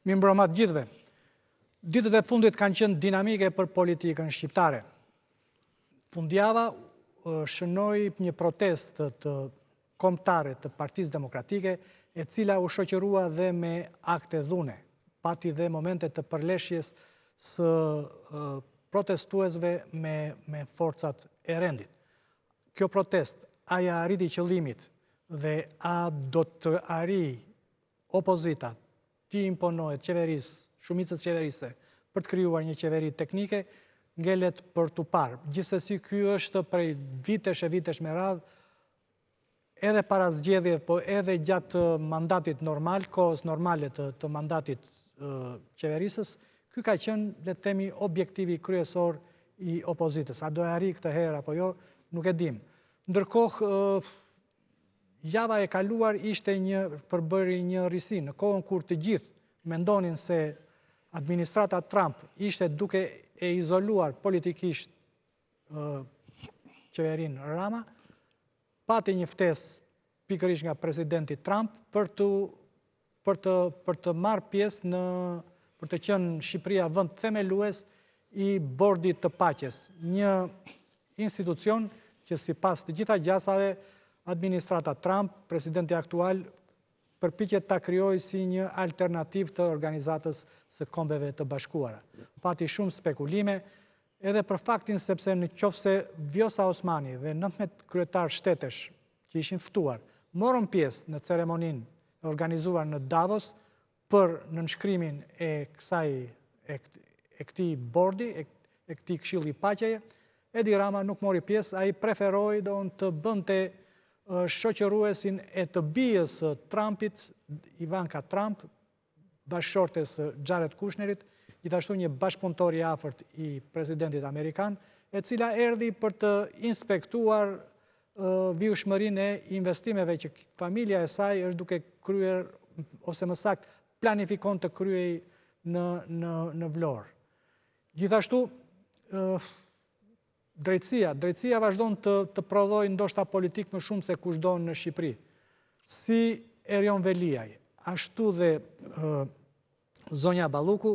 Mirëmbrëma të gjithëve. Ditët e fundit kanë qenë dinamike për politikën shqiptare. Fundjava shënoi një protestë të kombëtare të Partisë Demokratike, e cila u shoqërua dhe me akte dhune. Pati dhe momente të përleshjes së protestuesve me forcat e rendit. Kjo protest, aja arriti qëllimit dhe a do të arrijë opozita ti imponohet qeverisë, shumicës qeverisë, për të krijuar një qeveri teknike, ngelet për tu parë. Gjithsesi, ky është prej vitesh me radhë, edhe para zgjedhjeve, po edhe gjatë mandatit normal, kohës normale të mandatit qeverisës, ky ka qenë, le të themi, objektivi kryesor i opozitës. A do e arrijë këtë herë apo jo, nuk e dim. Ndërkohë, java e kaluar ishte përbëri një risi, në kohën kur të gjithë mendonin se administrata Trump ishte duke e izoluar politikisht qeverin Rama, pati një ftesë pikërisht nga presidenti Trump për të marrë pjesë për të qenë Shqipëria vend themelues i Bordit të Paqes, një institucion që sipas të gjitha gjasave administrata Trump, presidenti aktual, përpiqet ta krijojë si një alternativë të Organizatës së Kombeve të Bashkuara. Pati shumë spekulime, edhe për faktin sepse nëse Vjosa Osmani dhe 19 kryetar shtetesh që ishin ftuar, morën pjesë në ceremoninë e organizuar në Davos për nënshkrimin e këtij bordi, e këtij Këshilli i Paqeje, Edi Rama nuk mori pjesë, ai preferoi të bënte shoqëruesin e të bijës së Trumpit, Ivanka Trump, bashkëshorte së Jared Kushnerit, gjithashtu një bashkëpunëtor i afërt i presidentit amerikan, e cila erdhi për të inspektuar vijshmërinë e investimeve që familja e saj është duke kryer, ose më saktë, planifikon të kryej në Vlorë. Gjithashtu, drejtësia vazhdon të prodhojë ndoshta politik më shumë se kushdo në Shqipëri. Si Erion Veliaj, ashtu dhe zonja Balluku,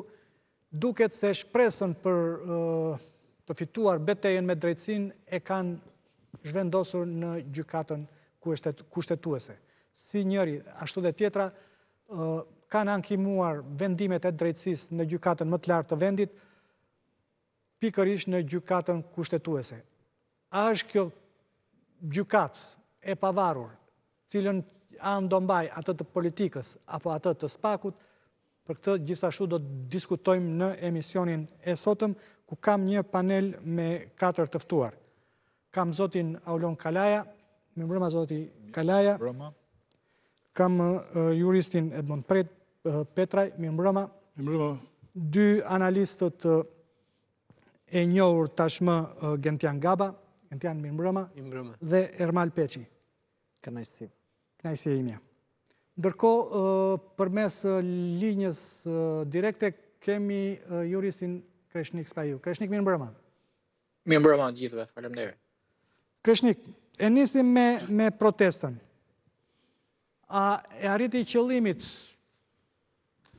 duket se shpresën për të fituar betejën me drejtësinë e kanë zhvendosur në gjykatën kushtetuese. Si njëri, ashtu dhe tjetra, kanë ankimuar vendimet e drejtësisë në gjykatën më të lartë të vendit, pikërisht në gjykatën kushtetuese. A është kjo gjykatë e pavarur, cilën anë do mbaj atë të politikës apo atë të spakut, për këtë gjithashtu do të diskutojmë në emisionin e sotëm, ku kam një panel me 4 të ftuar. Kam zotin Aulon Kalaja, mirëmbrëma zoti Kalaja. Kam juristin Edmond Petraj, mirëmbrëma. Mirëmbrëma. 2 analistët e njohur tashmë Gentian Gaba, Gentian mirëmbrëma, dhe Ermal Peçi. Kënaqësi. Kënaqësia ime. Ndërkohë, përmes linjës direkte kemi juristin Kreshnik Spahiu. Kreshnik, mirëmbrëma. Mirëmbrëma gjithëve, faleminderit. Kreshnik, e nisim me protestën. A e arriti qëllimit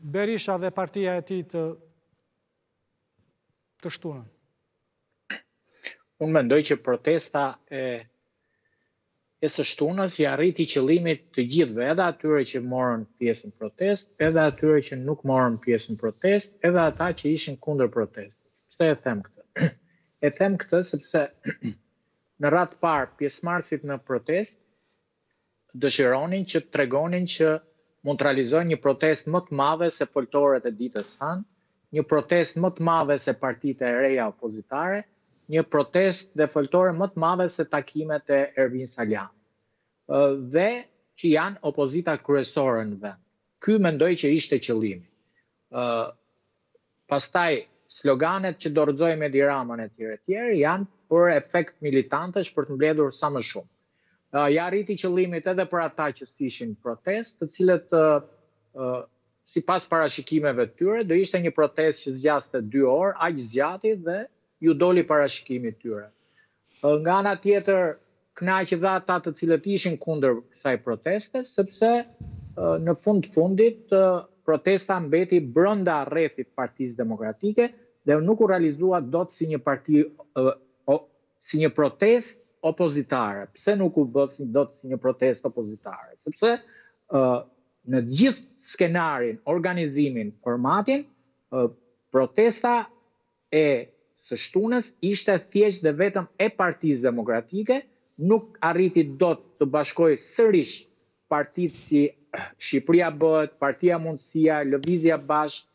Berisha dhe partia e tij të shtunën? Unë mendoj që protesta e së shtunës i arriti qëllimit të gjithëve, edhe atyre që morën pjesë në protest, edhe atyre që nuk morën pjesë në protest, edhe ata që ishin kundër protestës. Pse e them këtë? E them këtë sepse në radhë parë pjesëmarrësit në protest dëshironin që të tregonin që mund të realizojnë një protestë më të madhe se foltorët e ditës Han, një protestë më të madhe se partitë e reja opozitare, një protestë dhe foltore më të madhe se takimet e Ervin Saliani. Dhe që janë opozita kryesore në vend. Ky mendoj që ishte qëllimi. Pastaj sloganet që dorëzoi me Edi Ramën e tjerë janë për efekt militantësh për të mbledhur sa më shumë. Ja arriti qëllimit edhe për ata që ishin protestë, të cilët sipas parashikimeve të tyre do ishte një protestë që zgjaste 2 orë, aq zgjati dhe ju doli parashikimi tyre. Nga ana tjetër, kënaqi dha ata të cilët ishin kundër kësaj proteste, sepse në fundit protesta mbeti brenda rrethit Partisë Demokratike dhe nuk u realizua dot si një si një protestë opozitare. Pse nuk u bë dot si një protestë opozitare? Sepse në gjithë skenarin, organizimin, formatin, protesta e së shtunës ishte thjesht dhe vetëm e Partisë Demokratike, nuk arriti dot të bashkojë sërish partitë si Shqipëria Bëhet, Partia Mundësia, Lëvizja Bashk,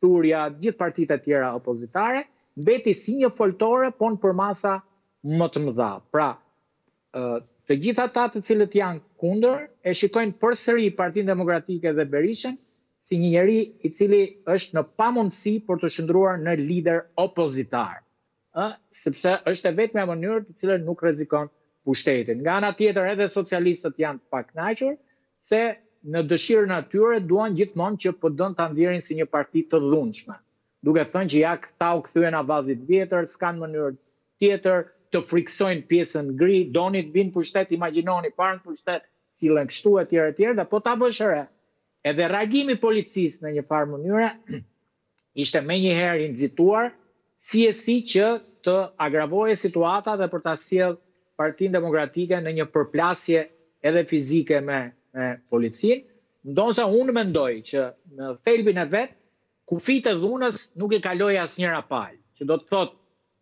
Thuria, gjithë partitë e tjera opozitare, mbeti si një foltore, po në përmasa më të mëdha. Pra, të gjithë ata të cilët janë kundër e shikojnë përsëri Partinë Demokratike dhe Berishën si një njeri i cili është në pamundësi për të shndruar në lider opozitar. Sepse është e vetmja mënyrë të cilën nuk rrezikon pushtetin. Nga ana tjetër edhe socialistët janë të pakënaqur se në dëshirën e tyre duan gjithmonë që PD-n ta nxjerrin si një parti të dhunshme, duke thënë që ja këta u kthyen avazit vjetër, s'kan mënyrë tjetër, të friksojnë pjesën gri, doni të vinë pushtet, imagjinoni parë në pushtet, sillen kështu etj dhe po ta vësh re. Edhe reagimi policisë në një farë mënyre ishte menjëherë i nxituar, si që të agravoje situata dhe për ta sjellë Partinë Demokratike në një përplasje edhe fizike me policinë. Ndoshta unë mendoj që në thelbin e vet, kufit e dhunës nuk i kaloi asnjëra palë, që do të thotë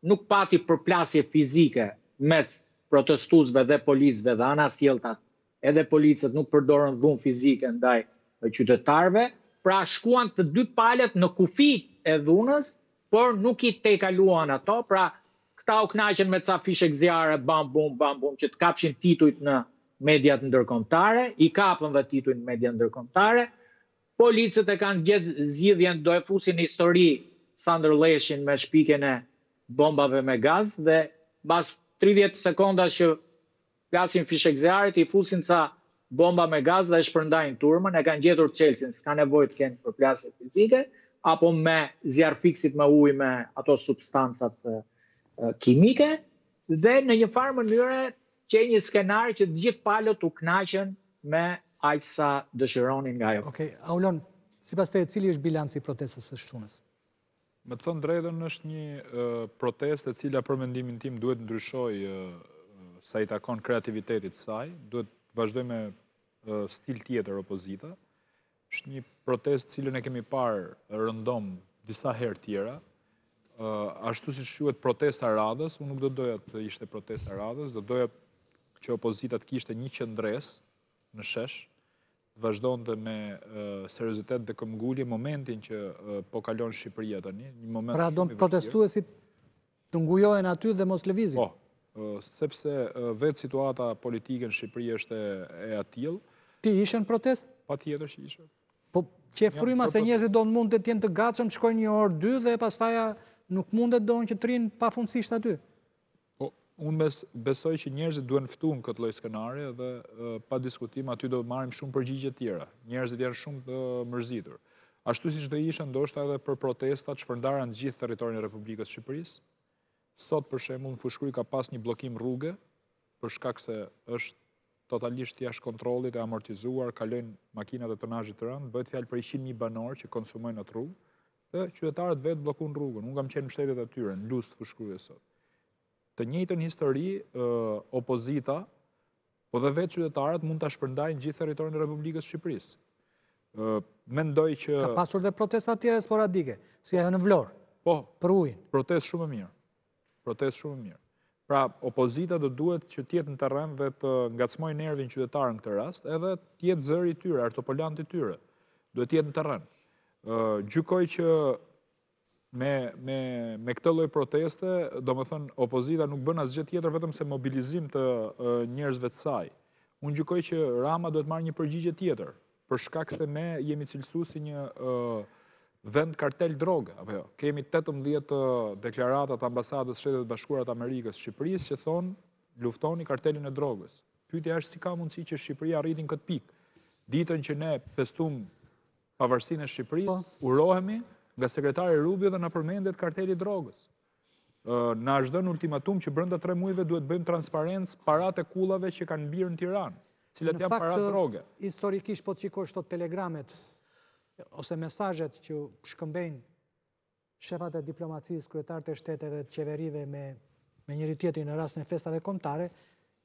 nuk pati përplasje fizike mes protestuesve dhe policëve dhe anasjelltas, edhe policët nuk përdorën dhunë fizike ndaj qytetarëve, pra shkuan të dy palët në kufit e dhunës, por nuk i tejkaluan ato, pra këta u kënaqën me ca fishek zjarre, bam bum, që të kapshin titujt në mediat ndërkombëtare, i kapën dhe titujt në mediat ndërkombëtare. Policët e kanë gjetë zgjidhjen, do e fusin në histori Sandër Leshin me shpikjen e bombave me gaz dhe pas 30 sekonda që flasin fishek zjarrit, i fusin ca bomba me gaz dhe e shpërndajnë turmën, e kanë gjetur Chelsea, s'ka nevojë të kenë përplasje fizike, apo me zjarfiksit me ujë me ato substancat kimike, dhe në një farë mënyre që një skenar që të gjithë palët u kënaqën me aq sa dëshironin nga ajo. Okej, Aulon, sipas teje, cili është bilanci i protestës së shtunës? Me të thënë drejtën, është një protestë e cila për mendimin tim duhet ndryshojë sa i takon kreativitetit saj, duhet vazhdoj me stil tjetër opozita. Është një protestë cilën e kemi parë rëndom disa herë tjera. Ashtu si quhet protesta radhës, unë nuk do doja të ishte protesta radhës, do doja që opozita të kishte një qendres në shesh, të vazhdonte me seriozitet dhe këmbgulje momentin që po kalon Shqipëria tani. Pra do protestuesit të ngujohen aty dhe mos lëvizin? Po, sepse vetë situata politike në Shqipëri është e atill. Ti ishe në protest? Patjetër që ishe. Po që fryma se njerëzit do mund të jenë të gatshëm të shkojnë 1 orë 2 dhe pastaja nuk mundet donë që të rinë pafundësisht aty? Po, unë besoj që njerëzit duhen ftuar në këtë lloj skenari dhe pa diskutim aty do marrim shumë përgjigje tjera. Njerëzit janë shumë të mërzitur. Ashtu siç do ishte ndoshta edhe për protestat shpërndara në gjithë territorin e Republikës së Shqipërisë. Sot për shembull në Fushkuri ka pas një bllokim rruge për shkak se është totalisht jashtë kontrollit e amortizuar, kalojnë makinat e tonazhit të rënd, bëhet fjalë për 100.000 banor që konsumojnë atë rrugë, dhe qytetarët vetë bllokojnë rrugën. Unë kam qenë në shtetet e tyre, në Lust, Fushkuri sot. Të njëjtën histori opozita, po dhe vetë qytetarët mund ta shpërndajnë gjithë territorin e Republikës së Shqipërisë. Mendoj që ka pasur dhe protesta të tjera sporadike, si ajo në Vlorë. Po, për ujin. Protestë shumë e mirë. Pra, opozita do duhet që tjetë në terren dhe të ngacmojë nervin qytetarën këtë rast, edhe tjetë zëri i tyre, artopolanti tyre, duhet tjetë në terren. Gjykoj që me këtë lloj proteste, do më thënë, opozita nuk bën asgjë tjetër vetëm se mobilizim të njerëzve të saj. Unë gjykoj që Rama duhet marrë një përgjigje tjetër, për shkak se ne jemi cilësuar si një vend kartel droge, apo jo. Kemi 18 deklarata të ambasadës Shtetet Bashkuara të Amerikës Shqipërisë që thonë luftoni kartelin e drogës. Pyetja është si ka mundësi që Shqipëria arritin këtë pikë. Ditën që ne festum pavarësinë e Shqipërisë, urohemi nga sekretari Rubio dhe na përmendet karteli i drogës. Na është dhënë ultimatum që brenda 3 muajve duhet bëjmë transparencë paratë e kullave që kanë mbirë në Tiranë, cilat janë paratë droge. Historikisht po të shikosh këto telegramet ose mesazhet që shkëmbejnë shefat e diplomacisë, kryetarët e shteteve, të qeverive me njëri tjetrin në rastin e festave kombëtare,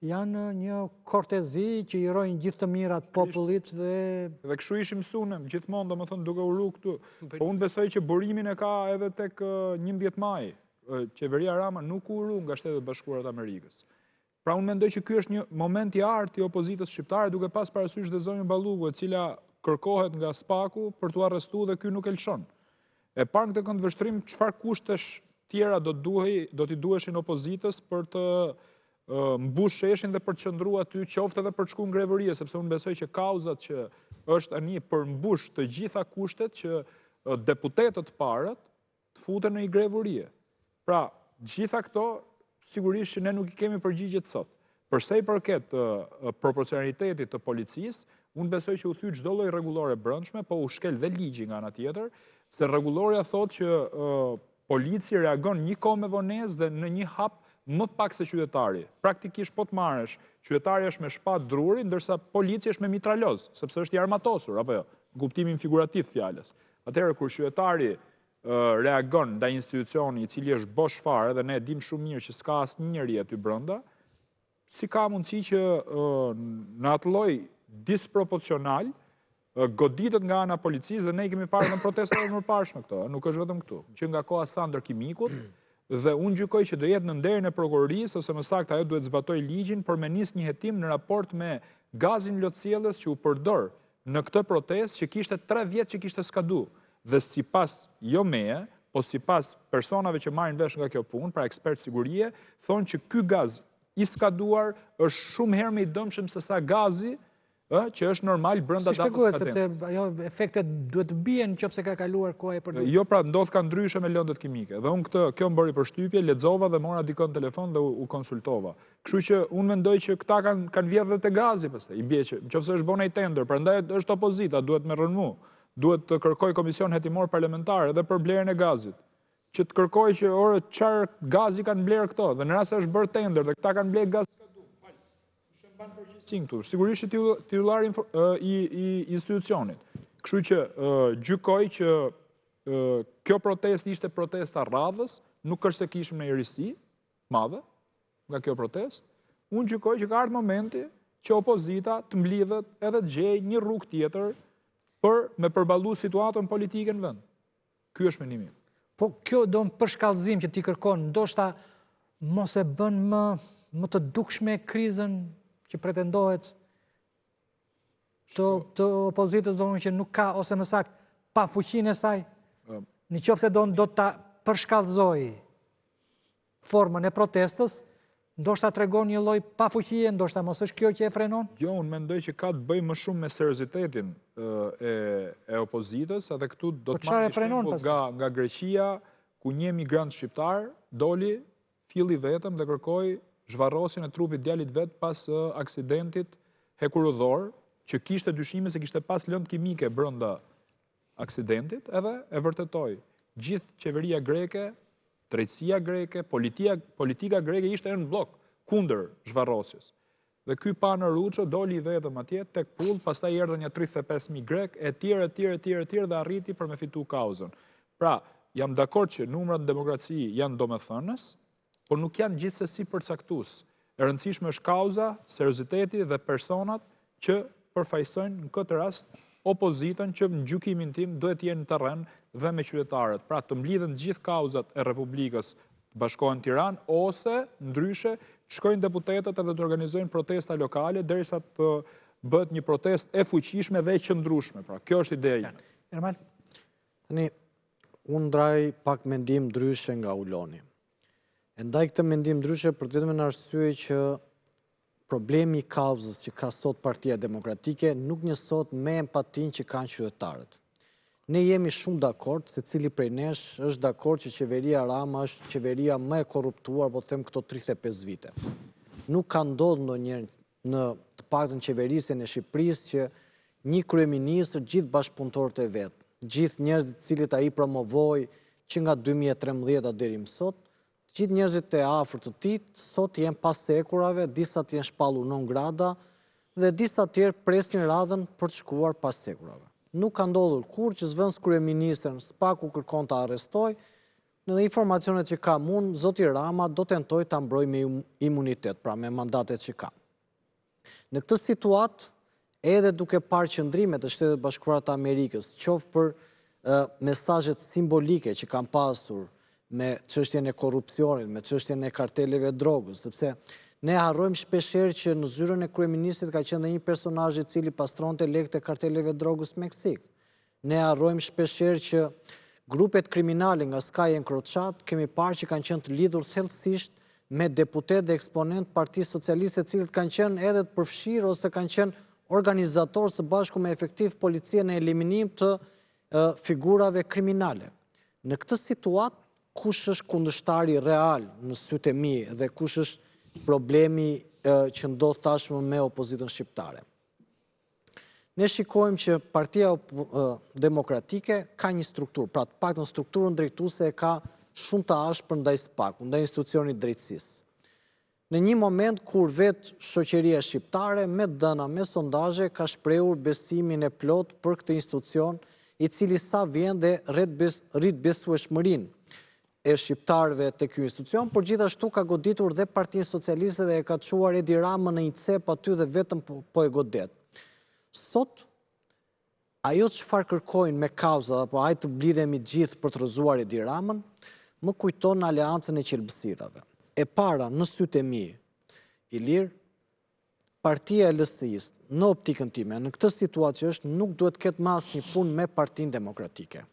janë një kortezi që i rojnë gjithë të mirat popullit dhe kështu ishim mësuar gjithmonë, domethënë duke u ru këtu. Po unë besoj që burimin e ka edhe tek 11 maj. Qeveria Rama nuk u ru nga Shtetet Bashkuara të Amerikës. Pra unë mendoj që ky është një moment i artë i opozitës shqiptare, duke pas parasysh dhe zonjën Balluku, e cila kërkohet nga Spaku për t'u arrestuar dhe ky nuk e lëshon. E parë këtë këndvështrim, çfarë kushtesh tjera do t'i duheshin opozitës për të mbush sheshin dhe për të qëndruar aty, qoftë edhe për të shkuar në grevërie, sepse unë besoj që kauzat që është tani për mbush të gjitha kushtet që deputetët parët të futen në një grevërie. Pra, gjitha këto sigurisht që ne nuk i kemi përgjigjet sot. Përsa i përket proporcionalitetit të policisë, unë besoj që u thyt çdo lloj rregullore brendshme, po u shkel dhe ligji nga ana tjetër, se rregulloria thotë që polici reagon një kohë me vonesë dhe në një hap më pak se qytetari. Praktikisht po të marrësh, qytetari është me shpatë druri, ndërsa polici është me mitraloz, sepse është i armatosur, apo jo, në kuptimin figurativ fjalës. Atëherë kur qytetari reagon ndaj institucioni i cili është bosh fare dhe ne dim shumë mirë që s'ka asnjëri aty brenda, si ka mundësi që në atë lloj disproporcional goditet nga ana policisë dhe ne kemi parë në protestat e mëparshme këto, nuk është vetëm këtu, që nga koha Sandër Kimikut, dhe unë gjykoj që do jetë në nderin e prokurorisë, ose më saktë ajo duhet zbatoj ligjin për me nis një hetim në raport me gazin lotësielës që u përdor në këtë protestë që kishte 3 vjet që kishte skadu. Dhe sipas jo meje, po sipas personave që marrin vesh nga kjo punë, pra ekspert sigurie, thonë që ky gaz i skaduar është shumë herë më i dëmshëm se sa gazi që është normal brenda datës skatentës. Sepse ajo efektet duhet të bien nëse ka kaluar koha e përdorur. Jo, pra ndodh ka ndryshe me lëndët kimike. Dhe unë kjo më bëri përshtypje, lexova dhe mora dikon telefon dhe u konsultova. Kështu që unë mendoj që këta kanë vjedhur dhe te gazi pastaj. I bie që nëse është bënë ai tender, prandaj është opozita, duhet me rënmu. Duhet të kërkoj komision hetimor parlamentar edhe për blerjen e gazit. Që të kërkoj që orë çfarë gazi kanë blerë këto, dhe në rast se është bërë tender dhe këta kanë blerë gaz sigurisht që titullari i institucionit. Kështu që gjykoj që kjo protestë ishte protesta radhës, nuk është se kishim në risi madhe nga kjo protestë. Unë gjykoj që ka ardhur momenti që opozita të mblidhet edhe të gjejë një rrugë tjetër për me përballu situatën politike në vend. Ky është mendimi im. Po kjo do në përshkallëzim që ti kërkon, ndoshta mos e bën më të dukshme krizën që pretendohet të opozitës, do që nuk ka, ose më saktë, pa fuqinë e saj, në qoftë se do ta përshkallëzoj formën e protestës, ndoshta tregon një lloj pafuqie, ndoshta mos është kjo që e frenon? Jo, unë mendoj që ka të bëjë më shumë me seriozitetin e opozitës, edhe këtu do të marrë shembull nga Greqia, ku një emigrant shqiptar doli, filli vetëm dhe kërkoi zhvarrosjen e trupit djalit vet pas aksidentit hekurudhor, që kishte dyshime se kishte pas lëndë kimike brenda aksidentit, edhe e vërtetoi. Gjithë qeveria greke, drejtësia greke, politika greke ishte në blok kundër zhvarrosjes. Dhe ky Pano Ruço doli vetëm atje tek pull, pastaj erdhën një 35.000 grek, etj dhe arriti për me fitu kauzën. Pra, jam dakord që numrat në demokraci janë domethënës, por nuk janë gjithsesi përcaktues. E rëndësishme është kauza, serioziteti dhe personat që përfaqësojnë në këtë rast opozitën, që në gjykimin tim duhet të jenë në terren dhe me qytetarët. Pra të mblidhen të gjithë kauzat e Republikës të bashkohen në Tiranë, ose ndryshe të shkojnë deputetët edhe të organizojnë protesta lokale derisa të bëhet një protestë e fuqishme dhe e qëndrueshme. Pra kjo është ideja. Ermal, tani unë ndaj pak mendim ndryshe nga Uloni. E ndaj këtë mendim ndryshe për vetëm në arsye që problemi i kauzës që ka sot Partia Demokratike nuk njësot me empatin që kanë qytetarët. Ne jemi shumë dakord, secili prej nesh është dakord që qeveria Rama është qeveria më e korruptuar, po të them këto 35 vite. Nuk ka ndodhur ndonjëherë në të paktën qeverisjen e Shqipërisë që një kryeministër gjithë bashkëpunëtorët e vet, gjithë njerëzit të cilët ai promovoi që nga 2013 deri më sot, gjithë njerëzit e afërt të tij sot janë pas sekurave, disa janë shpallur non grata dhe disa tjerë presin radhën për të shkuar pas sekurave. Nuk ka ndodhur kur që zvëns kryeministrin s'paku kërkon të arrestoj, në informacionet që kam unë, zoti Rama do tentoj të mbroj me imunitet, pra me mandatet që ka. Në këtë situatë, edhe duke parë qëndrimet e Shtetet Bashkuara të Amerikës, qoftë për mesazhet simbolike që kanë pasur me çështjen e korrupsionit, me çështjen e karteleve drogës, sepse ne harrojmë shpeshherë që në zyrën e kryeministit ka qenë një personazh i cili pastronte lekët e karteleve drogës Meksik. Ne harrojmë shpeshherë që grupet kriminale nga skaja encrochat kemi parë që kanë qenë të lidhur thellësisht me deputet dhe eksponent Partisë Socialiste, të cilët kanë qenë edhe të përfshirë ose kanë qenë organizatorë së bashku me efektiv policie në eliminim të figurave kriminale. Në këtë situatë, kush është kundërshtari real në sytë e mi dhe kush është problemi që ndodh tashmë me opozitën shqiptare? Ne shikojmë që Partia Demokratike ka një strukturë, pra të paktën strukturën drejtuese e ka shumë të ashpër ndaj SPAK-u, ndaj institucionit drejtësisë. Në një moment kur vetë shoqëria shqiptare me dëna, me sondazhe ka shprehur besimin e plot për këtë institucion, i cili sa vjen dhe rrit besueshmërinë e shqiptarëve të ky institucion, por gjithashtu ka goditur dhe Partinë Socialiste dhe e ka çuar Edi Ramën në një cep aty dhe vetëm po e godet. Sot, ajo çfarë kërkojnë me kauza, apo hajde të blidhemi gjithë për të rrëzuar Edi Ramën, më kujton aleancën e qelbësirave. E para, në sytë e mi, Ilir, Partia e LSI-s, në optikën time, në këtë situatë që është, nuk duhet ketë më asnjë punë me Partinë Demokratike.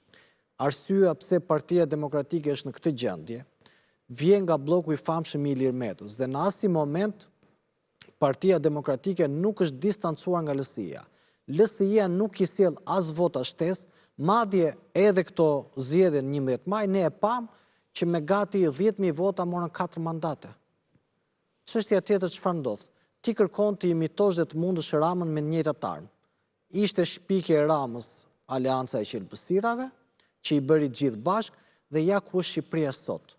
Arsyeja pse Partia Demokratike është në këtë gjendje, vjen nga bloku i famshëm i Ilir Metës, dhe në asnjë moment Partia Demokratike nuk është distancuar nga LSI-ja. LSI-ja nuk i sjell as vota shtesë, madje edhe këto zgjedhje në 11 maj ne e pam që me gati 10.000 vota morën 4 mandate. Çështja tjetër çfarë ndodh? Ti kërkon të imitosh dhe të mundësh Ramën me njëjtat armë. Ishte shpikje e Ramës aleanca e qelbësirave, që i bëri gjithë bashkë, dhe ja ku është Shqipëria sot.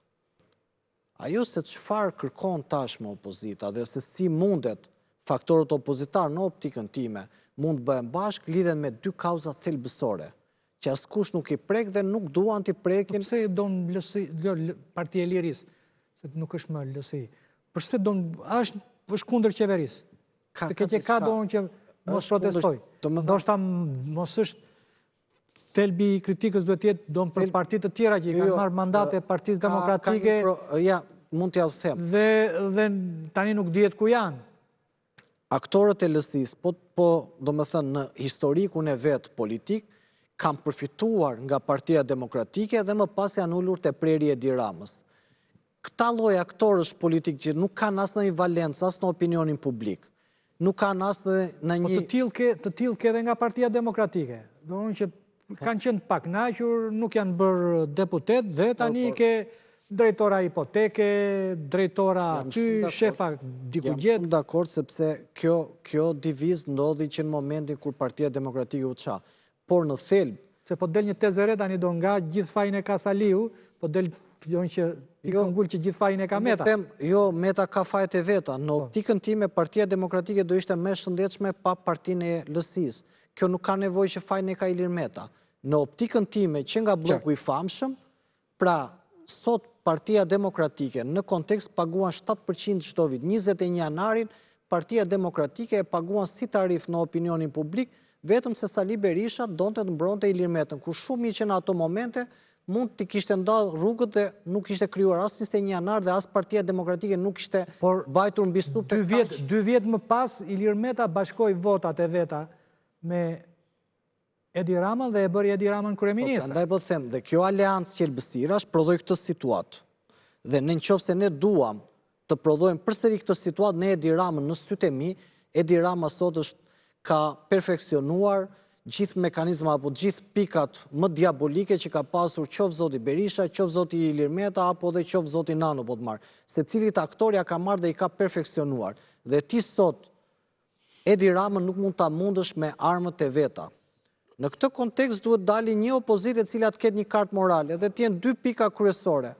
Ajo se çfarë kërkon tashmë opozita dhe se si mundet faktorët opozitar në optikën time mund të bëhen bashkë, lidhen me dy kauza thelbësore, që askush nuk i prek dhe nuk duan t'i prekin. Pse don Partia e Lirisë, se nuk është më LSI. Përse don është kundër qeverisë? Të ka donë që mos protestoj. Ndoshta mos është thelbi i kritikës duhet të jetë don për partitë të tjera që i kanë marrë mandate Partisë Demokratike. Ja, mund t'ja u them. Dhe tani nuk dihet ku janë. Aktorët e LSI-s, po domethënë në historikun e vet politik, kanë përfituar nga Partia Demokratike dhe më pas janë ulur te prerja e Edi Ramës. Këta lloj aktorësh politik që nuk kanë as në valencë, as në opinionin publik, nuk kanë as në një... Të tillë ke edhe nga Partia Demokratike. Domethënë që kanë qenë të pakënaqur, nuk janë bërë deputet dhe tani ke drejtora hipoteke, drejtora shefa diku gjet. Jam shumë dakord sepse kjo divizë ndodhi që në momentin kur Partia Demokratike u ça. Por në thelb, se po del një tezë re tani do nga gjithë fajin e ka Saliu, po del fillon që pikëngull që gjithë fajin e ka Meta. Jo, Meta ka fajt e veta. Në optikën time Partia Demokratike do ishte më e shëndetshme pa Partinë e LSI-s. Kjo nuk ka nevojë që fajin e ka Ilir Meta. Në optikën time që nga bloku i famshëm, pra sot Partia Demokratike në kontekst paguan 7% çdo vit. 21 janarin Partia Demokratike e paguan si tarif në opinionin publik, vetëm se Sali Berisha donte të mbronte Ilir Metën, ku shumë që në ato momente mund të kishte ndalë rrugët dhe nuk ishte krijuar as 21 janar dhe as Partia Demokratike nuk ishte bajtur mbi stup të kaq. 2 vjet më pas Ilir Meta bashkoi votat e veta me Edi Ramën dhe e bëri Edi Ramën kryeminist. Prandaj po them, dhe kjo aleancë qelbësirash prodhoi këtë situatë. Dhe nëse ne duam të prodhojmë përsëri këtë situatë në Edi Ramën në sytë e mi, Edi Rama sot ka perfeksionuar gjithë mekanizma apo gjithë pikat më diabolike që ka pasur qoftë zoti Berisha, qoftë zoti Ilir Meta apo dhe qoftë zoti Nano po të marr. Secilit aktor ja ka marrë dhe i ka perfeksionuar. Dhe ti sot Edi Ramën nuk mund ta mundësh me armët e veta. Në këtë kontekst duhet dali një opozitë e cila të ketë një kartë morale dhe të jenë 2 pika kryesore.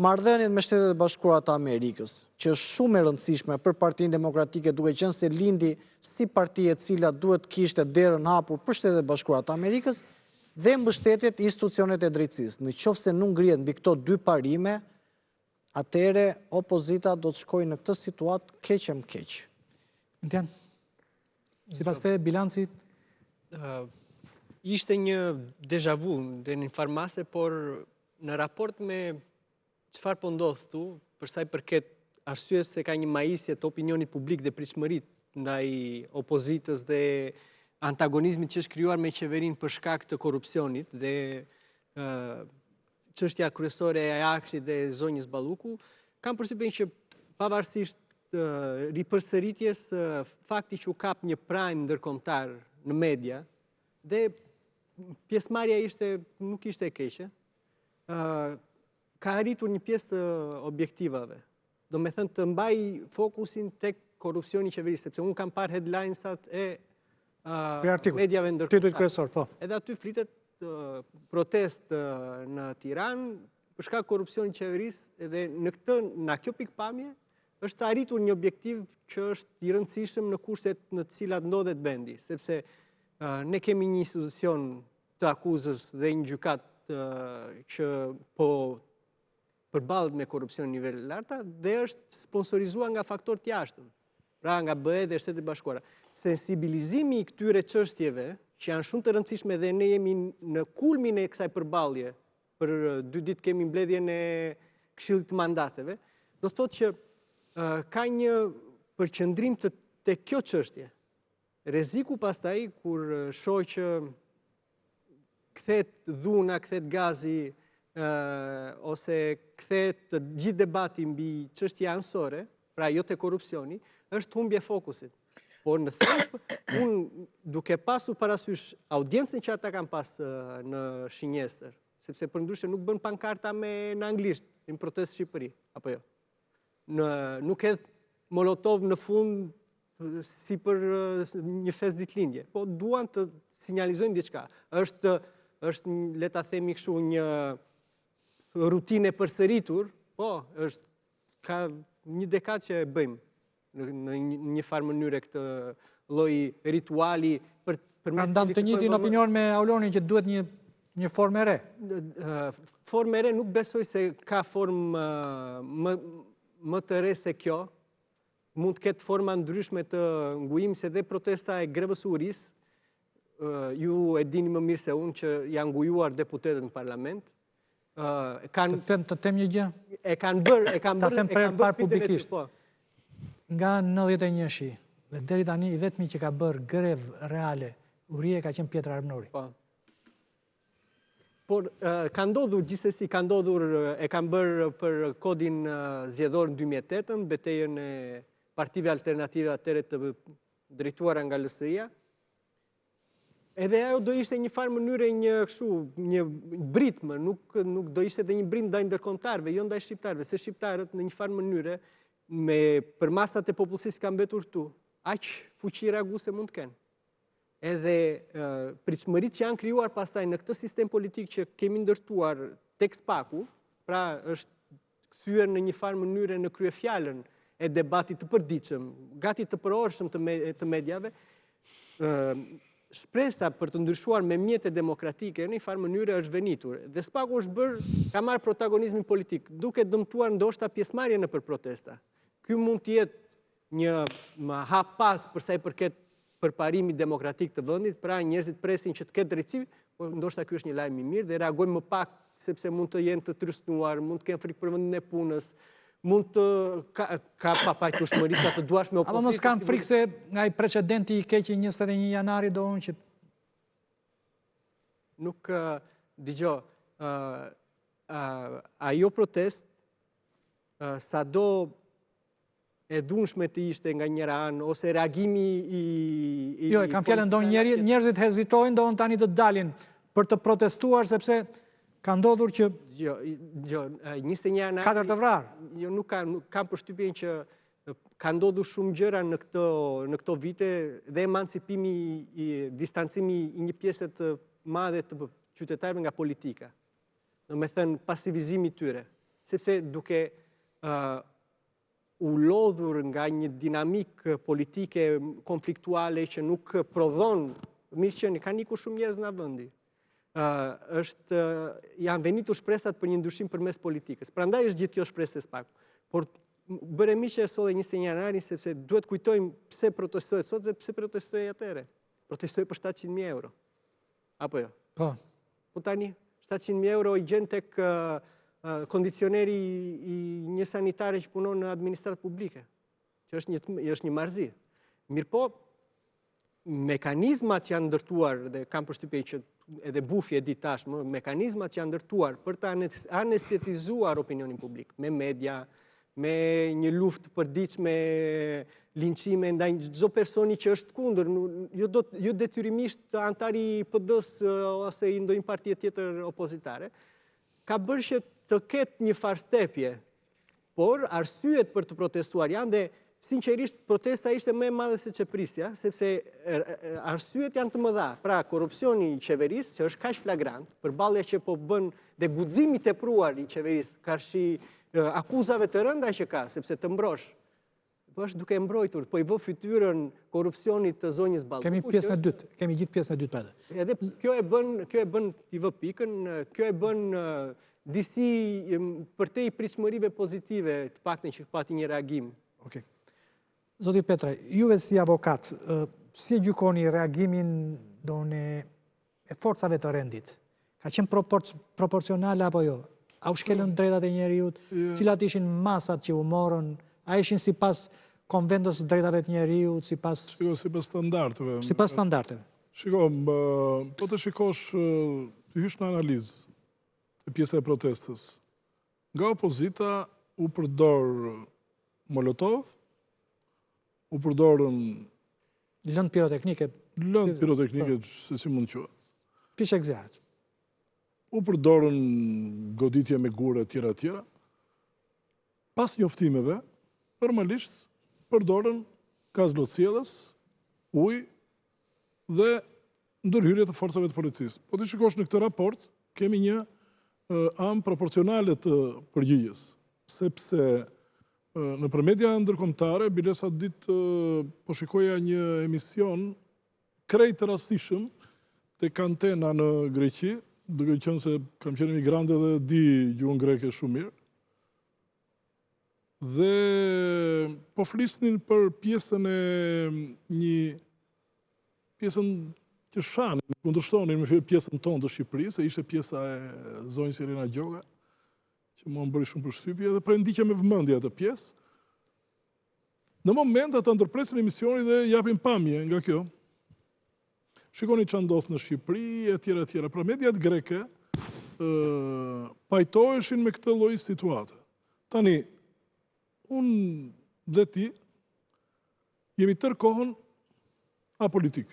marrëdhëniet me Shtetet e Bashkuara të Amerikës, që është shumë e rëndësishme për Partinë Demokratike, duke qenë se lindi si parti e cila duhet kishte derën hapur për Shtetet e Bashkuara të Amerikës dhe mbështetjet institucionet e drejtësisë. Në qoftë se nuk ngrihet mbi këto dy parime, atëherë opozita do të shkojë në këtë situatë keq e më keq. Ndjan, sipas te bilanci ishte një deja vu dhe një farmase, por në raport me çfarë po ndodh këtu, për sa i përket arsyes se ka një majisje të opinionit publik dhe pritshmërit ndaj opozitës dhe antagonizmit që është krijuar me qeverinë për shkak të korrupsionit dhe çështja kryesore e Ajakshit dhe zonjës Balluku, kam përshtypjen që pavarësisht ripërsëritjes fakti që u kap një prime ndërkombëtar në media dhe pjesëmarrja nuk ishte e keqe, ka arritur një pjesë të objektivave. Do me thënë të mbaj fokusin tek korrupsioni i qeverisë, sepse unë kam parë headlinesat e mediave ndërkombëtare. Titujt kryesor, po. Edhe aty flitet protest në Tiranë për shkak korrupsioni i qeverisë dhe në kjo pikpamje është arritur një objektiv që është i rëndësishëm në kushtet në të cilat ndodhet vendi, sepse ne kemi një institucion të akuzës dhe një gjykat që po përballet me korrupsion në nivel larta dhe është sponsorizuar nga faktor të jashtëm, pra nga BE dhe Shtetet e Bashkuara. Sensibilizimi i këtyre çështjeve, që janë shumë të rëndësishme dhe ne jemi në kulmin e kësaj përballje, për 2 ditë kemi mbledhjen e Këshillit të Mandateve, do thotë që ka një përqendrim te kjo çështje. Rreziku pastaj kur shoh që kthehet dhuna, kthehet gazi, ose kthehet të gjithë debati mbi çështje anësore, pra jo te korrupsioni, është humbje fokusit. Por në thelb, unë duke pasur parasysh audiencën që ata kanë pas në Shinjestër, sepse përndryshe nuk bën pankarta në anglisht në protestë Shqipëri, apo jo. Nuk hedh molotov në fund si për një fest ditëlindje, po duan të sinjalizojnë diçka. Është le ta themi kështu një rutinë e përsëritur, po ka një dekadë që e bëjmë në një farë mënyre këtë lloj rituali Pra ndan të njëjtin opinion me Aulonin që duhet një formë e re. Formë e re nuk besoj se ka formë më të re se kjo. Mund të ketë forma ndryshme të ngujimit, se dhe protesta e grevës urisë, ju e dini më mirë se unë që janë ngujuar deputetët në parlament. Të them një gjë? E kanë bërë publikisht. Nga 91-shi dhe deri tani i vetmi që ka bërë grevë reale urie ka qenë Pjetra Armnori. Por ka ndodhur gjithsesi, e kanë bërë për kodin zgjedhor në 2008, betejën e partive alternative atëre të drejtuara nga LSI-ja. Edhe ajo do ishte një farë mënyre një britmë, nuk do ishte dhe një brit ndaj ndërkombëtarëve, jo ndaj shqiptarëve, se shqiptarët në një farë mënyre për masat e popullsisë që kanë mbetur këtu, aq fuqi reaguese mund të kenë. Edhe pritshmëritë që janë krijuar pastaj në këtë sistem politik që kemi ndërtuar tek SPAK-u, pra është kthyer në një farë mënyre në kryefjalën e debatit të përditshëm, gati të përorshëm të mediave, shpresa për të ndryshuar me mjete demokratike në një farë mënyre është venitur. Dhe SPAK-u ka marrë protagonizmin politik, duke dëmtuar ndoshta pjesëmarrje nëpër protesta. Ky mund të jetë një hap pas për sa i përket përparimit demokratik të vendit, pra njerëzit presin që të ketë drejtësi, por ndoshta ky është një lajm i mirë dhe reagojmë më pak sepse mund të jenë të trysnuar, mund të kenë frikë për vendin e punës, mund të ka papajtueshmërisë të duashme opozitë. Apo mos kanë frikë se nga i precedenti i keq i 21 janari do unë që nuk dëgjoj, ajo protest sado e dhunshme të ishte nga njëra anë, ose reagimi i... Jo, e kam fjallën, do njerëzit hezitojnë, do në tani të dalin për të protestuar, sepse ka ndodhur që... Jo, 21 janari... 4 të vrarë. Jo, nuk kam përshtypjen që ka ndodhur shumë gjëra në këto vite dhe emancipimi, distancimi i një pjesë të madhe të qytetarëve nga politika. Do me thënë pasivizimi tyre. sepse duke u lodhur nga një dinamik politike konfliktuale që nuk prodhon mirëqenie, ka nikur shumë njerëz nga vendi. Janë venitur shpresat për një ndryshim përmes politikës. Prandaj është gjithë kjo shpresë e SPAK. Por bëre miqe sot e 21 janarin sepse duhet kujtojmë pse protestohet sot dhe pse protestohej atëherë. Protestohej për 700.000 euro. Apo jo? Po. Po tani 700.000 euro i gjen tek kondicioneri i një sanitare që punon në administratë publike, që është një marrëzi. Mirëpo, mekanizmat që janë ndërtuar, dhe kam përshtypjen që edhe Bufi e di tashmë, mekanizmat që janë ndërtuar për të anestetizuar opinionin publik, me media, me një luftë përditshme, linçime ndaj çdo personi që është kundër, jo detyrimisht antari i PD-s ose i ndonjë partie tjetër opozitare, ka bërë që të ketë një farstepje, por arsyet për të protestuar janë dhe sinqerisht protesta ishte më e madhe se çeprisja, sepse arsyet janë të mëdha. Pra, korrupsioni i qeverisë, që është kaq flagrant, përballje që po bën dhe guximi i tepruar i qeverisë, karshi akuzave të rënda që ka, sepse të mbrosh. Po është duke mbrojtur, po i vë fytyrën korrupsionit të zonjës Balluku. Kemi pjesën e dytë, kemi gjithë pjesën e dytë pa edhe. Edhe kjo e bën t'i vë pikën, kjo e bën disi përtej pritshmërive pozitive, të paktën që pati një reagim. Okej. Zoti Petra, juve si avokat, si e gjykoni reagimin e forcave të rendit? Ka qenë proporcionale apo jo? A u shkelën drejtat e njeriut? Cilat ishin masat që u morën? A ishin sipas konventës drejtave të njeriut, sipas standardeve? Sipas standardeve. Shiko, po të shikosh, të hysh në analizë të pjesë e protestës. Nga opozita u përdor Molotov, u përdorën lëndë piroteknike, se si mund qëhet. Fishek zjarrit. U përdorën goditje me gure tjera. Pas njoftimeve, normalisht përdorën gaz lotësjedhës, ujë dhe ndërhyrje të forcave të policisë. Po të shikosh në këtë raport, kemi një anë proporcionale të përgjigjes, sepse në përmedia ndërkombëtare, bile sa ditë po shikoja një emision krejt të rastishëm të Kantena në Greqi, duke qenë se kam qenë emigrante dhe di gjuhën greke shumë mirë, dhe po flisnin për pjesën që shanin, kundërshtonin me pjesën tonë të Shqipërisë, se ishte pjesa e zonjës Irina Gjoga, që mua më bëri shumë përshtypje, dhe po e ndiqja me vëmendje atë pjesë. Në moment ata ndërpresin emisioni dhe japin pamje nga kjo. Shikoni ç'a ndodh në Shqipëri, etj. Pra mediat greke pajtoheshin me këtë lloj situate. Tani, unë dhe ti jemi tërë kohën apolitik.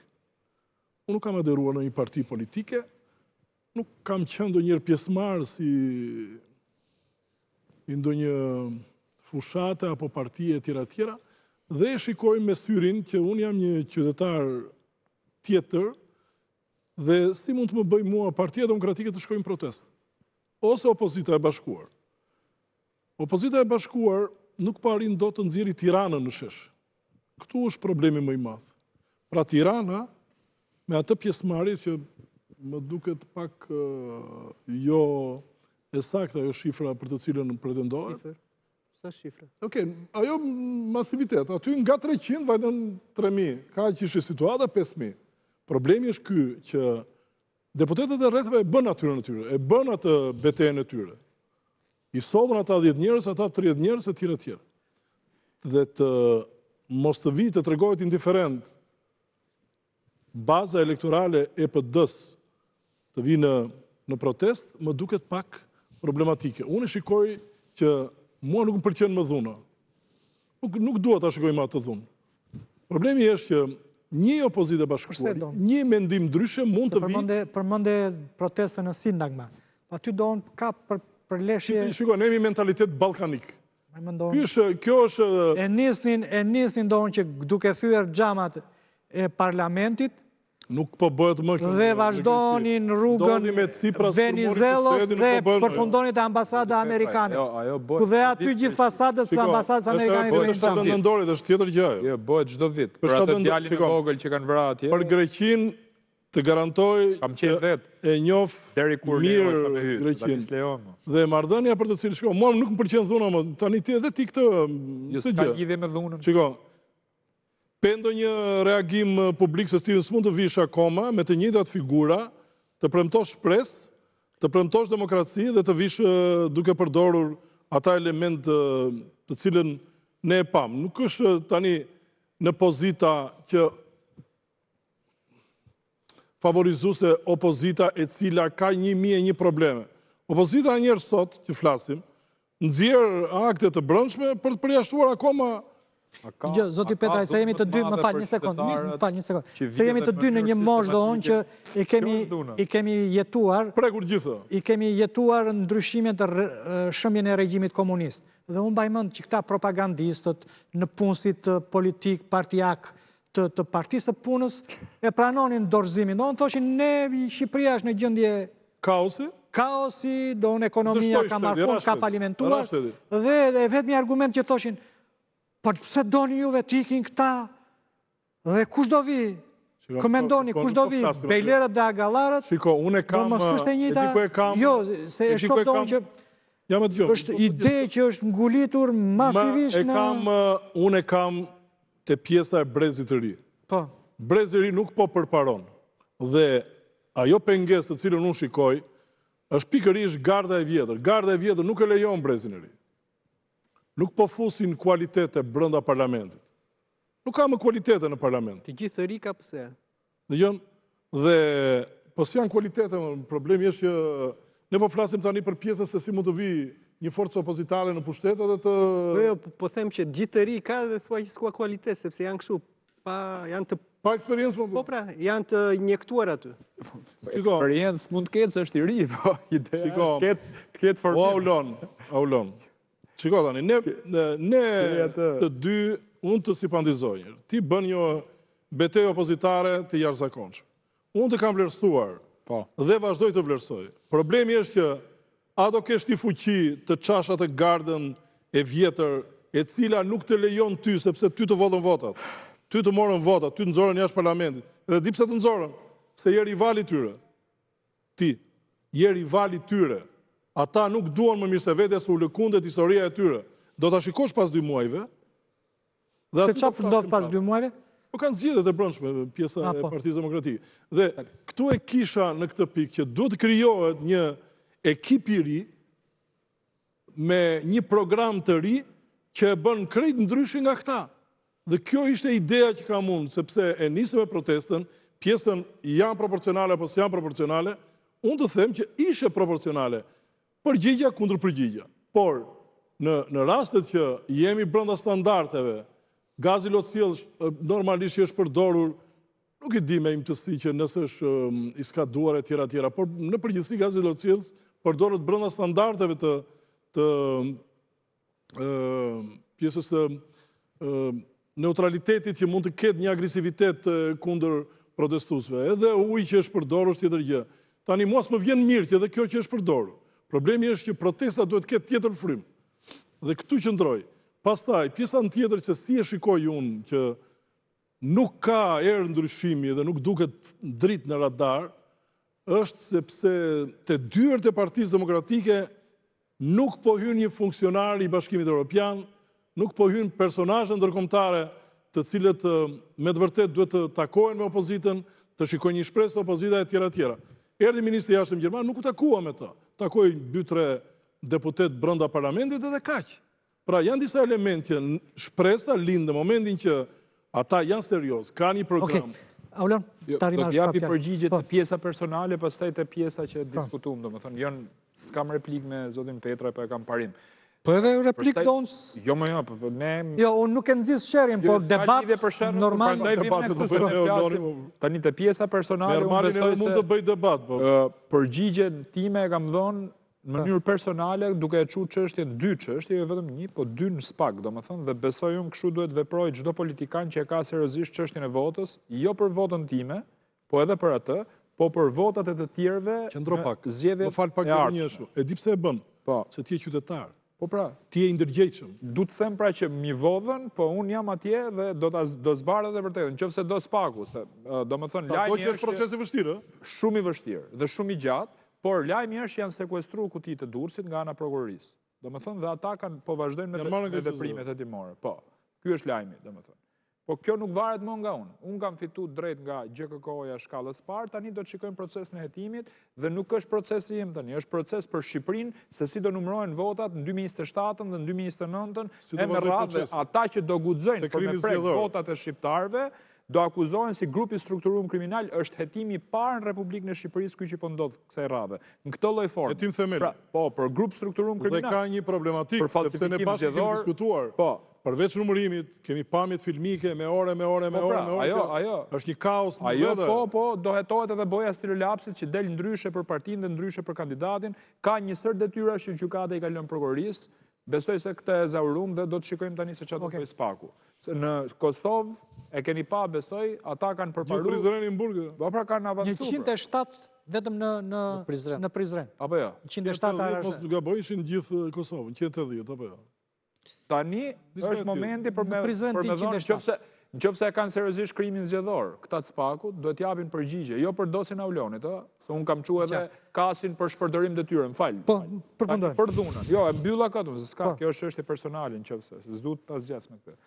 Unë nuk kam aderuar në një parti politike, nuk kam qenë ndonjëherë pjesëmarrës i ndonjë fushate apo partije etj. Dhe e shikoj me syrin që unë jam një qytetar tjetër dhe si mund të më bëj mua Partia Demokratike të shkojnë protest. Ose Opozita e Bashkuar. Opozita e Bashkuar nuk parin do të nxjerrë Tiranën në shesh. Këtu është problemi më i madh. Pra Tirana, me atë pjesëmarrje që më duket pak jo e saktë ajo shifra për të cilën pretendohet. Sa shifra? Okej, ajo masivitet. Aty nga 300 vajtën 3000. Ka që ishte situata 5000. Problemi është ky që deputetët e rrethëve e bën natyrën e tyre, e bën atë betejën e tyre. I sodhën ata 10 njerëz, ata 30 njerëz etj. Dhe të mos të vijë të tregohet indiferent baza elektorale e PD-s të vijë në protest, më duket pak problematike. Unë shikoj që mua nuk më pëlqen më dhuna. Nuk dua ta shikoj më atë dhunë. Problemi është që një opozitë e bashkuar, një mendim ndryshe mund të vijë. Përmende protestën në Sindagma. Aty don ka përleshje. Shikoj, ne kemi mentalitet ballkanik. Kjo është e nisnin don që duke thyer xhamat e parlamentit Nuk po bëhet më kjo. Dhe vazhdoni në rrugën Venizelos dhe përfundoni te ambasada amerikane. Ku dhe aty gjithë fasadat së ambasadës amerikane do të qamë. Nëndorit, është tjetër gjë. Jo, bëhet çdo vit. Për atë djalin e vogël që kanë vrarë atje. Për Greqinë të garantoj e njoh mirë Greqinë. Dhe marrëdhënia për të cilën mua nuk më pëlqen dhuna më. Tani ti edhe ti këtë gjë. Lidhje me dhunën. Shiko. Pendo një reagim publik se ti s'mund të vish akoma me të njëjtat figura, të premtosh shpresë, të premtosh demokraci dhe të vish duke përdorur ata element të cilën ne e pam. Nuk është tani në pozita që favorizuese opozita e cila ka 1001 probleme. Opozita njerë sot, që flasim, nxjerr akte të brendshme për të përjashtuar akoma. Zoti Petraj, se jemi të dy, më fal një sekond, se jemi të dy në një moshë do unë që i kemi jetuar, prekur gjithë. I kemi jetuar ndryshimet të shëmbjen e regjimit komunist. Dhe unë bajmënd që këta propagandistët në punësit politik, partijak, të partisë të punës, e pranonin dorëzimin. Do unë thoshin, ne Shqipëria është në gjendje kaosi, do unë ekonomia ka marrë fund, ka falimentuar, dhe vetëmi argument që thoshin, por pëse doni juve t'ikin këta, dhe kush do vi? Komendoni, kush do vi? Bejlerët dhe agalarët? Shiko, unë e kam, jo, se e shumë do unë që është ide që është ngulitur masivisht në... Unë e kam të pjesa e brezit të ri. Brezi i ri nuk po përparon. Dhe ajo pengesë të cilën unë shikoj, është pikërisht garda e vjetër. Garda e vjetër nuk e lejon brezin e ri. Nuk po fusin kualitete brenda parlamentit. Nuk ka më kualitete në parlament. Të gjithë ri ka pse? Dhe po s'janë kualitete, problemi është që ne po flasim tani për pjesën se si mund të vi një forcë opozitare në pushtet edhe të... Jo, po them që gjithë të ri ka dhe thua që s'ka kualitet, sepse janë kështu, pa eksperiencë më... Po pra, janë të injektuar aty. Eksperiencë mund të ketë se është i ri, po ideja është të ketë formim. Aulon. Shiko tani, ne të dy, unë të sipandizoj, ti bën një betejë opozitare të jashtëzakonshme. Unë të kam vlerësuar dhe vazhdoj të vlerësoj. Problemi është që a do kesh ti fuqi të çash atë gardën e vjetër e cila nuk të lejon ty sepse ty të votën votat. Ty të morën votat, ty të nxorën jashtë parlamentit. Dhe di pse të nxorën, se je rivali tyre. Ti je rivali tyre. Ata nuk duan më mirë se vetes u lëkundet historia e tyre. Do ta shikosh pas 2 muajve. Se çfarë ndodh pas 2 muajve? Po kanë zgjedhjet e brendshme pjesa e Partisë Demokratike. Dhe këtu e kisha në këtë pikë që duhet të krijohet një ekip i ri me një program të ri që e bën krejt ndryshe nga këta. Dhe kjo ishte ideja që kam unë, sepse e nisëm me protestën, pjesën janë proporcionale apo s'janë proporcionale, unë të them që ishe proporcionale. Përgjigja kundër përgjigja. Por, në rastet që jemi brenda standardeve, gazi lotësill normalisht është përdorur, nuk i di me imtësi që nëse është i skaduar e tjera, por në përgjithësi gazi lotësill përdoret brenda standardeve të pjesës të neutralitetit që mund të ketë një agresivitet kundër protestuesve. Edhe uji që është përdorur është tjetër gjë. Tani mos më vjen mirë që edhe kjo që është përdorur. Problemi është që protesta duhet ketë tjetër frym. Dhe këtu qëndroj. Pastaj, pjesa tjetër që si e shikoj unë që nuk ka erë ndryshimi dhe nuk duket dritë në radar, është sepse të dyert e Partisë Demokratike nuk po hyn një funksionar i Bashkimit Evropian, nuk po hyn personazhe ndërkombëtare të cilët me të vërtet duhet të takohen me opozitën, të shikojnë një shpresë opozita e tjera. Erdhi ministri i jashtëm gjerman, nuk u takua me ta. Takoi 2-3 deputet brenda parlamentit edhe kaq. Pra janë disa elemente që shpresa lind në momentin që ata janë serioz, kanë një program. Aulon, do të japi përgjigje të pjesa personale, pastaj të pjesa që diskutuam, domethënë, s'kam replik me zotin Petra, po e kam parim. Po edhe replik do unë... Jo, ne... Jo, unë nuk e nëzis shërin, por debat normal... Tani të pjesa personale, unë besoj se përgjigjen time e kam dhënë në mënyrë personale, duke e çuar çështjen 2 çështje, jo vetëm 1, po 2 në spak, domethënë, dhe besoj unë kështu duhet veprojë çdo politikan që e ka seriozisht çështjen e votës, jo për votën time, po edhe për atë, po për votat e të tjerëve Qëndro pak. zgjedhjet Më fal pak e vetëm një ardhshme. ashtu. E di pse e bën? Po. Se ti je qytetar. Po pra, Ti je i ndërgjegjshëm. du të them pra që mi vodhen, po unë jam atje dhe do zbarë dhe vërtetën. Nëse do spaku, se do më thënë Sa do lajmi që është proces i vështirë, shumë i vështirë dhe shumë i gjatë, por lajmi është janë sekuestruar kutitë të Durrësit nga ana prokurorisë. Do më thënë dhe ata po vazhdojnë me veprimet hetimore. Po, ky është lajmi, do më thënë. Po kjo nuk varet më nga unë. Unë kam fitu drejt nga GKK-ja shkallës parë, tani do të shikojmë procesin e hetimit dhe nuk është procesi im tani, është proces për Shqipërinë, se si do numërohen votat në 2027 dhe në 2029, e me radhë ata që do guxojnë për me prek votat e shqiptarëve, do akuzohen si grupi strukturuar kriminal, është hetimi i parë në Republikën e Shqipërisë ky që po ndodh kësaj radhe. Në këtë lloj forme. Hetim themel. Po, për grup strukturuar kriminal. Dhe ka një problematikë, sepse ne pas kemi diskutuar. Po. Përveç numërimit, kemi pamjet filmike me ore. Ajo. Është një kaos më Ajo, vete. po, do hetohet edhe boja stilolapsit që del ndryshe për partinë dhe ndryshe për kandidatin. Ka një sër detyra që gjykata i ka lënë prokurorisë. Besoj se këtë e zaurum dhe do të shikojmë tani se çfarë do bëj spaku. Në Kosovë e keni pa, besoj, ata kanë përparuar. Gjithë Prizreni në Burg. Po pra kanë avancuar. 107 vetëm në Prizren. Apo jo? 107 mos gaboj, ishin gjithë Kosovën, 180 apo jo. Tani është momenti për me dhënë nëse e kanë seriozisht krimin zgjedhor, këta të spakut duhet t'japin përgjigje, jo për dosin Aulonit, se unë kam quajtur edhe kasin për shpërdorim detyre, më fal. Po, përfundoj. Për dhunën. Jo, e mbylla këtë, se s'ka, kjo është çështje personale nëse s'duhet ta zgjas me këtë.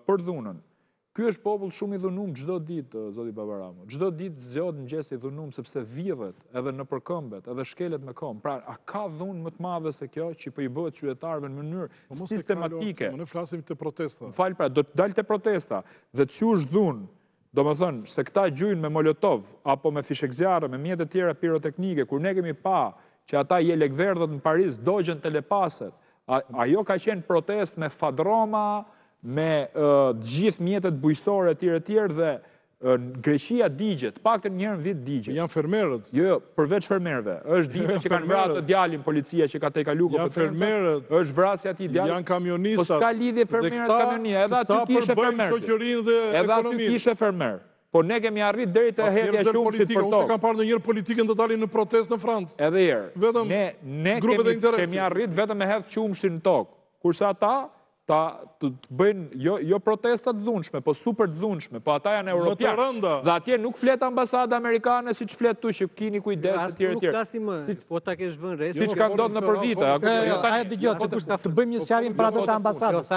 Për dhunën. Ky është popull shumë i dhunum çdo ditë, zoti Babaramo. Çdo ditë zgjohet mëngjes i dhunum sepse vidhet edhe në përkëmbet, edhe shkelet me këmbë. Pra, a ka dhunë më të madhe se kjo që po i bëhet qytetarëve në mënyrë sistematike? Ne flasim të protesta. Fal, pra, do të dalë te protesta dhe të qush dhunë, domethënë se këta gjujnë me molotov apo me fishek zjarre, me mjete të tjera piroteknike, kur ne kemi pa që ata jelekverdhët në Paris dogjen telepaset, ajo ka qenë protest me fadroma, me gjithë mjetet bujësore etj dhe Greqia digjet, paktën një herë në vit digjet. Janë fermerët. Jo, përveç fermerëve. Është digjet që kanë vrarë djalin policia që ka te kalu Janë fermerët. Është vrasja e djalit. Janë kamionistat. Po s'ka lidhje fermerët kamionia, edhe aty kishe fermer. Shoqërinë dhe ekonominë. Edhe aty kishe fermer. Po ne kemi arrit deri te hedhja e shumtit për tokë. Unë kam parë ndonjëherë politikën të dalin në protestë në Francë. Edhe herë. Ne kemi arrit vetëm me hedh qumshtin në tokë. Kurse ata të bëjnë jo protestat dhunshme, po super dhunshme, po ata janë europianë. Dhe atje nuk flet ambasada amerikane siç flet tu që kini kujdes etj. Nuk flasim më, po ta kesh vënë re. Siç ka ndodhur nëpër vite. Ajo dëgjoj, të bëjmë një sqarim për atë të ambasadës.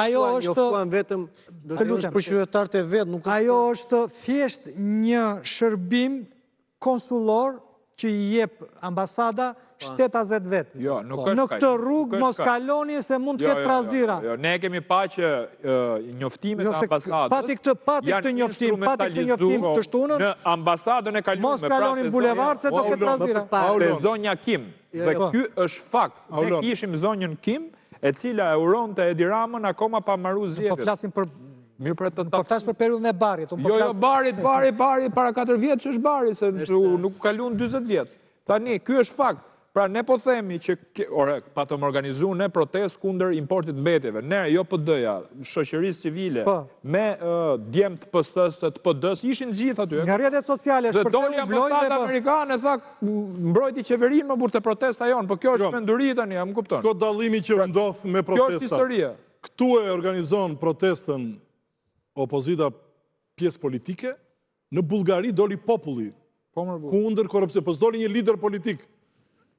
Ajo është vetëm të lutem për qytetarët e vet, nuk është. Ajo është thjesht një shërbim konsullor që i jep ambasada shtet azet vetë. Jo, nuk është në këtë rrugë mos kaloni se mund të ketë trazira. Ne kemi pa që njoftimet e ambasadës pati këtë njoftim të shtunën në ambasadën e kaluar. Mos kaloni bulevard se do ketë trazira. Te zonja Kim. Dhe ky është fakt. Ne kishim zonjën Kim, e cila e uronte Edi Ramën akoma pa marrë zgjedhjet. Po flasim për Po flas për periudhën e Barit. Jo, Bari, para 4 vjet që është Bari, se nuk kaluan 40 vjet. Tani, ky është fakt. Pra ne po themi që, pa të më organizu ne protest kundër importit mbetjeve. Ne, jo PD-ja, shoqërisë civile, me djemë të PS-s, të PD-s, ishin gjithë aty. Nga rrjetet sociale, dhe doli ambasadë amerikane, tha, mbrojti qeverinë më burë të protesta jonë, po kjo është menduri tani, më kupton. Kjo dallimi që ndodh me protesta. Kjo është historia. Këtu e organizon protestën opozita pjesë politike, në Bullgari doli populli kundër korrupsion, po s'doli një lider politik.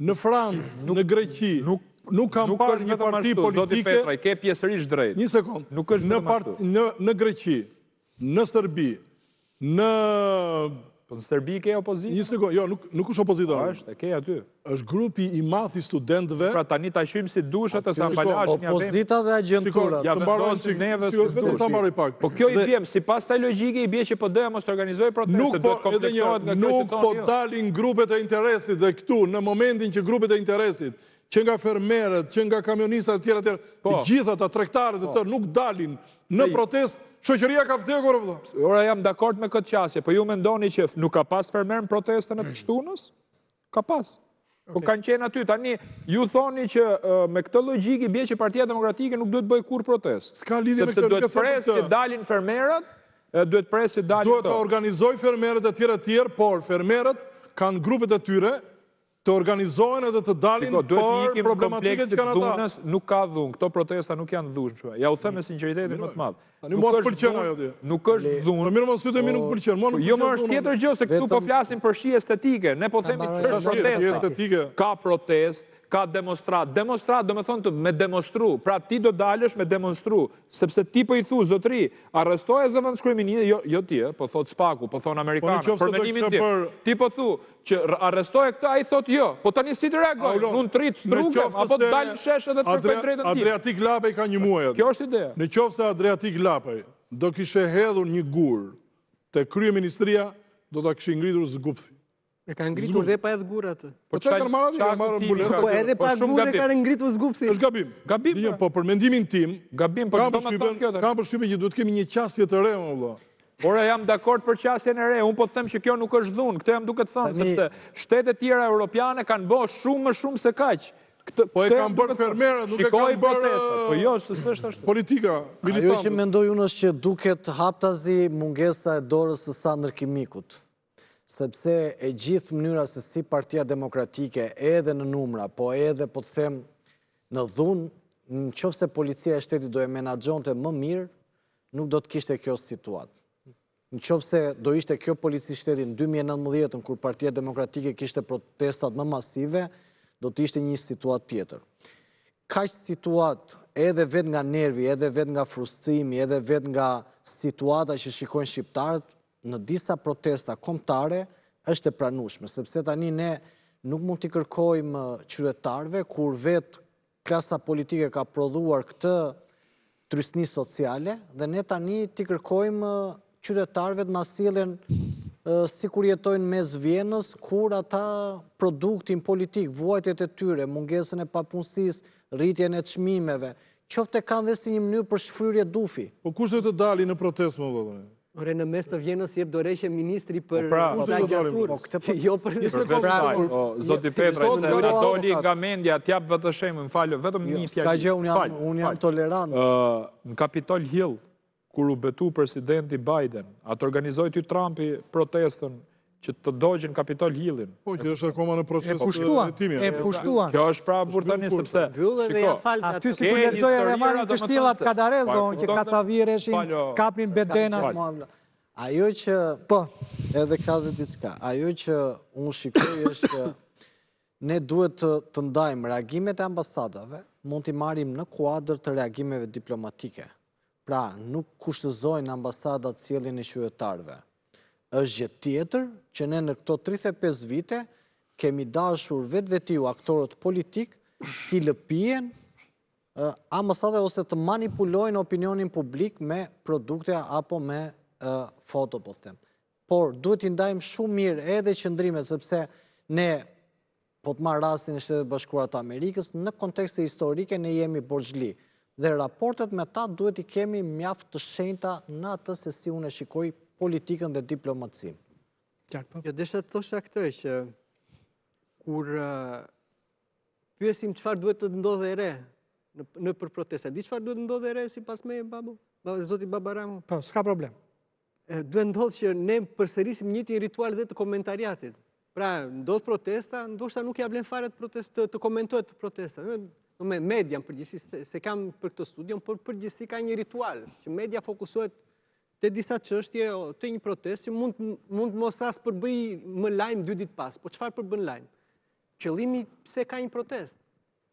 Në Francë, në Greqi, nuk kam parë një parti politike... Zoti Petra, i ke pjesërisht drejt. Një sekund. Në Greqi, në Serbi, në... Po në Serbi ke opozitë? Një sekund, jo, nuk është opozita. Është, e ke aty. Është grupi i madh i studentëve... Pra tani ta shym si dushat e sa ambalazhin ja vem. Opozita dhe agjenturat. Ja vendosin neve si dush. Po kjo i vjem, sipas kësaj logjike i bie që PD-ja mos të organizojë proteste, do të kompleksohet nga kjo situacion. Nuk po dalin grupet e interesit dhe këtu në momentin që grupet e interesit, që nga fermerët, që nga kamionistat e tjera, të gjitha ata tregtarët e tërë nuk dalin në protestë. Shoqëria ka vdekur vëlla. Ora jam dakord me këtë qasje, po ju mendoni që nuk ka pas fermer në protestën e të shtunës? Ka pas. Po kanë qenë aty. Tani, ju thoni që me këtë logjik i bie që Partia Demokratike nuk duhet bëj kur protest. S'ka lidhje me këtë. Sepse duhet presë që dalin fermerët duhet presi dalin Duhet të organizoj fermerët e tjerë, por fermerët kanë grupet e tyre të organizohen edhe të dalin për problematike që kanë ata. Nuk ka dhunë, këto protesta nuk janë dhunë. Ja u them me sinqeritetin më të madh. Mos pëlqen ajo ti. Nuk është dhunë. Po mirë mos fytemi nuk pëlqen. Jo më është tjetër gjë se këtu po flasim për shi estetike. Ne po themi ç'është protesta. Ka protest, ka demonstrat. Demonstrat do me thonë me demonstru. Pra ti do dalësh me demonstru. Sepse ti po i thu, zotri, arrestoje zëvendës kryeministri, jo ti, po thot Spaku, po thonë Amerikanë, për mendimin tim. Ti po thu që arrestoje këta, ai thot jo. Po tani si të reagoj? Unë të rritë strugem, apo të dalë shesh edhe të përkoj drejtën tim. Adriatik Lapej ka një muaj. Kjo është ideja. Në qoftë se Adriatik Lapej do kishe hedhur një gur te kryeministria, do ta kishin ngritur zgupthi. E ka ngritur dhe pa edhe gurë atë. Po çka kanë marrë mbulesë. Po edhe pa gurë kanë ngritur zgupthi. Është gabim. Gabim. Po për mendimin tim, gabim, po çdo më thon kjo. Kam përshtypjen që duhet kemi një qasje të re, valla. Ora jam dakord për qasjen e re, unë po them që kjo nuk është dhunë, këtë jam duke të thënë, sepse shtetet tjera europiane kanë bërë shumë më shumë se kaq. Po e kanë bërë fermerët, nuk e kanë bërë po jo, s'është ashtu. Politika militante. Ajo që mendoj unë është që duket haptazi mungesa e dorës së Sandër Kimikut. Sepse e gjithë mënyra se si Partia Demokratike edhe në numra, po edhe po të them në dhunë, në qoftë se policia e shtetit do e menaxhonte më mirë, nuk do të kishte kjo situatë. Në qoftë se do ishte kjo polici shtetit në 2019, kur Partia Demokratike kishte protestat më masive, do të ishte një situatë tjetër. Kaq situatë edhe vetë nga nervi, edhe vetë nga frustrimi, edhe vetë nga situata që shikojnë shqiptarët, në disa protesta kombëtare është e pranueshme, sepse tani ne nuk mund t'i kërkojmë qytetarëve kur vetë klasa politike ka prodhuar këtë trysni sociale dhe ne tani t'i kërkojmë qytetarëve të na sillen si kur jetojnë mes Vjenës, kur ata produktin politik, vuajtjet e tyre, mungesën e papunësisë, rritjen e çmimeve, qoftë kanë dhe si një mënyrë për shfryrje dufi. Po kush do të dali në protestë më vëllai? Ore në mes të Vjenës jep dorëshe ministri për plagiatur. Jo për Zoti Petra, se na doli nga mendja, t'jap vetë shembull, më falë, vetëm një fjalë. Unë jam tolerant. Në Capitol Hill, kur u betu presidenti Biden, atë organizoi ty Trumpi protestën që të dogjën Capitol Hillin. Po, që është akoma në proces e pushtuan. Kjo është pra burtani sepse aty si kur lexoj edhe marrin kështillat Kadarez që kacavireshin, kapnin bedenat. Ajo që po, edhe ka dhe diçka. Ajo që unë shikoj është që ne duhet të ndajmë reagimet e ambasadave, mund t'i marrim në kuadër të reagimeve diplomatike. Pra, nuk kushtëzojnë ambasadat sjelljen e qytetarëve. Është gjë tjetër që ne në këto 35 vite kemi dashur vetvetiu aktorët politik t'i lëpijen ambasadave ose të manipulojnë opinionin publik me produkte apo me foto, po them. Por duhet t'i ndajmë shumë mirë edhe qëndrimet, sepse ne, po të marr rastin e Shtetet Bashkuara të Amerikës, në kontekste historike ne jemi borxhli. Dhe raportet me ta duhet i kemi mjaft të shenjta në atë se si unë e shikoj politikën dhe diplomacinë. Jo, desha të thosha këtë që kur pyesim çfarë duhet të ndodhe e re në për protesta, di çfarë duhet të ndodhe e re sipas me babu, zoti Babaramu? Po, s'ka problem. Duhet ndodhë që ne përsërisim njëjtin ritual dhe të komentariatit. Pra, ndodh protesta, ndoshta nuk ja vlen fare të komentohet protesta. Me media në përgjithësi, se kam për këtë studion, por përgjithësi ka një ritual, që media fokusohet të disa çështje, të një protest që mund mos as përbëj më lajm 2 ditë pas, po çfarë përbën lajm? Qëllimi pse ka një protest?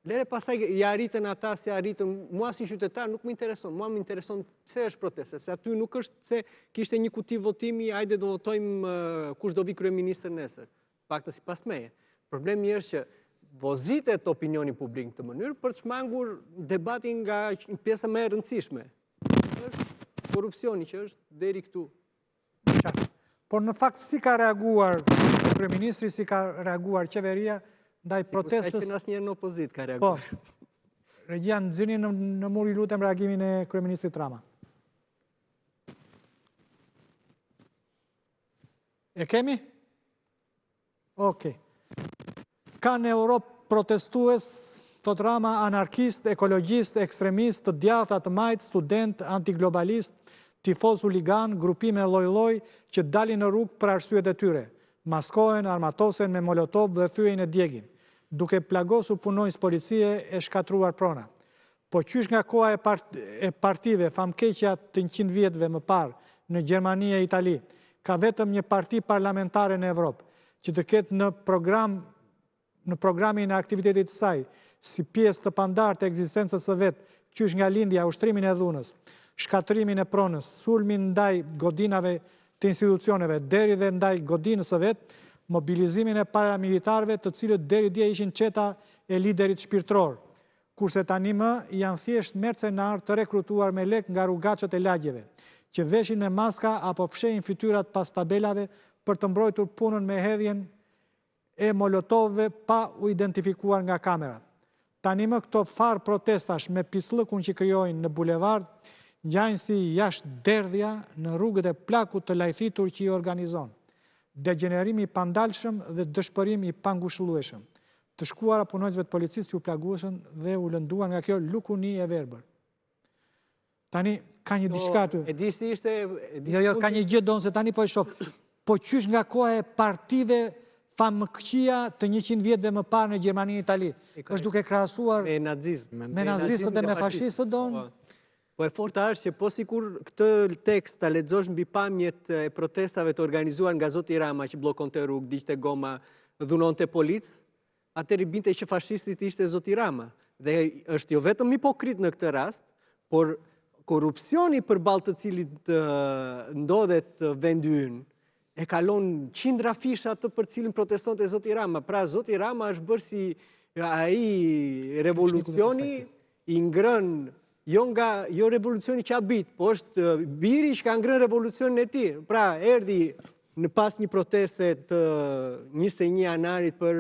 Lere pastaj ja arritën ata se arritën, mua si qytetar nuk më intereson, mua më intereson pse është protest, sepse aty nuk është se kishte një kuti votimi, hajde do votojmë kush do vi kryeministër nesër. Paktën sipas meje. Problemi është që vozitet opinioni publik në të mënyrë për të shmangur debatin nga pjesa më e rëndësishme. Është korrupsioni që është deri këtu. Por në fakt si ka reaguar kryeministri, si ka reaguar qeveria ndaj protestës? Ai që asnjëherë në opozit ka reaguar. Po. Regjia, nxjini në mur, ju lutem, reagimin e kryeministrit Rama. E kemi? Okej. Ka në Europë protestues, thot Rama, anarkist, ekologjist, ekstremist, të djatha, të majt, student, antiglobalist, tifoz huligan, grupime lloj-lloj që dalin në rrugë për arsyet e tyre. Maskohen, armatosen me molotov dhe thyen e djegin, duke plagosur punonjës policie e shkatruar prona. Po qysh nga koha e partive, famkeqja të 100 vjetëve më parë në Gjermani e Itali, ka vetëm një parti parlamentare në Evropë, që të ketë në programin e aktivitetit të saj, si pjesë të pandartë e ekzistencës së vetë, qysh nga lindja, ushtrimin e dhunës, shkatrimin e pronës, sulmin ndaj godinave të institucioneve, deri dhe ndaj godinës së vetë, mobilizimin e paramilitarëve të cilët deri dje ishin qeta e liderit shpirtëror, kurse tani më janë thjesht mercenar të rekrutuar me lek nga rrugaçët e lagjeve, që veshin me maska apo fshehin fytyrat pas tabelave për të mbrojtur punën me hedhjen e molotovëve pa u identifikuar nga kamerat. Tani më këto farë protestash me pislëkun që krijojnë në bulevard, ngjajnë si jashtë derdhja në rrugët e plakut të lajthitur që i organizon. Degenerimi i pandalshëm dhe dëshpërim i pangushëllueshëm të shkuara punonjësve të policisë që u plagueshën dhe u lënduan nga kjo lukuni e verbër. Tani ka një diçka aty. E di si ishte... Jo, ka një gjë donë se tani po e shoh. Po qysh nga koha e partive famkëqia të 100 vjetëve më parë në Gjermani e Itali. Është duke krahasuar me nazistët. Me nazistët dhe me fashistët donë. Po e forta është që po sikur këtë tekst ta lexosh mbi pamjet e protestave të organizuar nga Zoti Rama që bllokonte rrugë, diqte goma, dhunonte policë, atëri binte që fashistit ishte Zoti Rama. Dhe është jo vetëm hipokrit në këtë rast, por korrupsioni përballë të cilit ndodhet vendi ynë e kalon qindra fisha të për cilin protestonte Zoti Rama. Pra Zoti Rama është bërë si ai revolucioni i ngrën jo revolucioni që abit, po është biri që ka ngrën revolucionin e tij. Pra erdhi në pas një proteste të 21 janarit për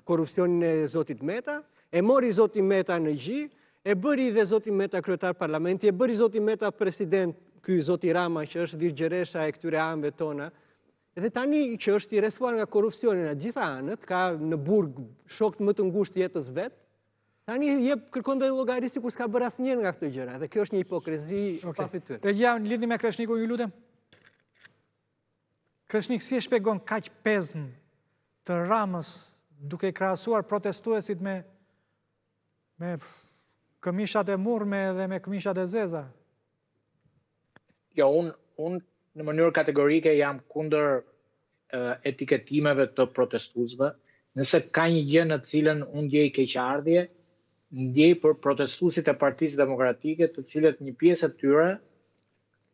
korrupsionin e Zotit Meta, e mori Zoti Meta në gjy, e bëri dhe Zoti Meta kryetar parlamenti, e bëri Zoti Meta president, ky Zoti Rama që është virgjeresha e këtyre anëve tona. Edhe tani që është i rrethuar nga korrupsioni në gjitha anët, ka në burg shokët më të ngushtë jetës vet, tani kërkon dhe llogarisë kur s'ka bërë asnjëherë nga këto gjëra. Dhe kjo është një hipokrizi pa fytyrë. Te ja në lidhje me Kreshnikun, ju lutem. Kreshnik si e shpjegon kaq pezm të Ramës duke krahasuar protestuesit me këmishat e murme dhe me këmishat e zeza? Jo, unë në mënyrë kategorike jam kundër etiketimeve të protestuesve. Nëse ka një gjë në cilën unë ndjej keqardhje, ndjej për protestuesit e Partisë Demokratike, të cilët një pjesë e tyre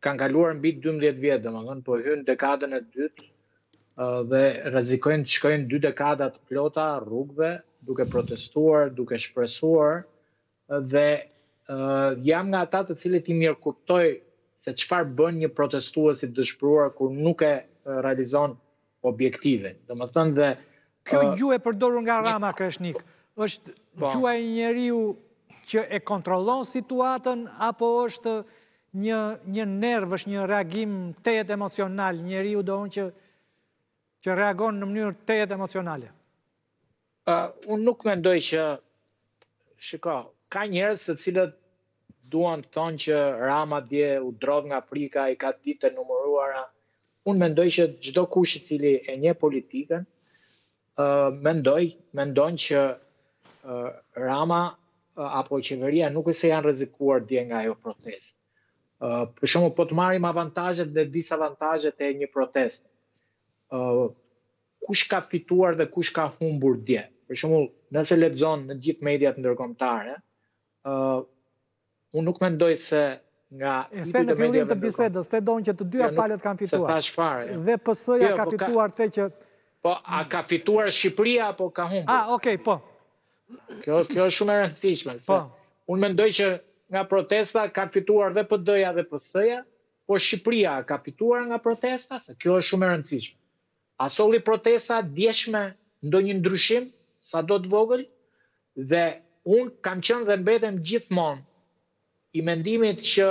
kanë kaluar mbi 12 vjet, domethënë po hyn dekadën e dytë dhe rrezikojnë të shkojnë 2 dekada të plota rrugëve, duke protestuar, duke shpresuar, dhe jam nga ata të cilët i mirëkuptoj se çfarë bën një protestues i dëshpëruar kur nuk e realizon objektivin. Domethënë dhe kjo gjuhë e përdorur nga Rama, Kreshnik, është gjuha e njeriu që e kontrollon situatën apo është një nerv, është një reagim tejet emocional, njeriu doon që reagon në mënyrë tejet emocionale? Unë nuk mendoj që, shiko, ka njerëz të cilët duan të thonë që Rama dje u drodh nga Afrika, i ka ditë të numëruara. Unë mendoj që çdo kush i cili e njeh politikën, mendon që Rama apo qeveria nuk se janë rrezikuar dje nga ajo protestë. Për shembull, po të marrim avantazhet dhe disavantazhet e një proteste. Kush ka fituar dhe kush ka humbur dje? Për shembull, nëse lexon në gjithë mediat ndërkombëtare, unë nuk mendoj se nga e the në fillim të bisedës, te donë që të dyja palët kanë fituar. Se thash fare. Dhe PS-ja ka fituar the që po a ka fituar Shqipëria apo ka humbur? Okej, po. Kjo është shumë e rëndësishme. Po. Unë mendoj që nga protesta ka fituar dhe PD-ja dhe PS-ja, po Shqipëria ka fituar nga protesta, se kjo është shumë e rëndësishme. A solli protesta djeshme ndonjë ndryshim, sa do të vogël, dhe unë kam qenë dhe mbetem gjithmonë i mendimit që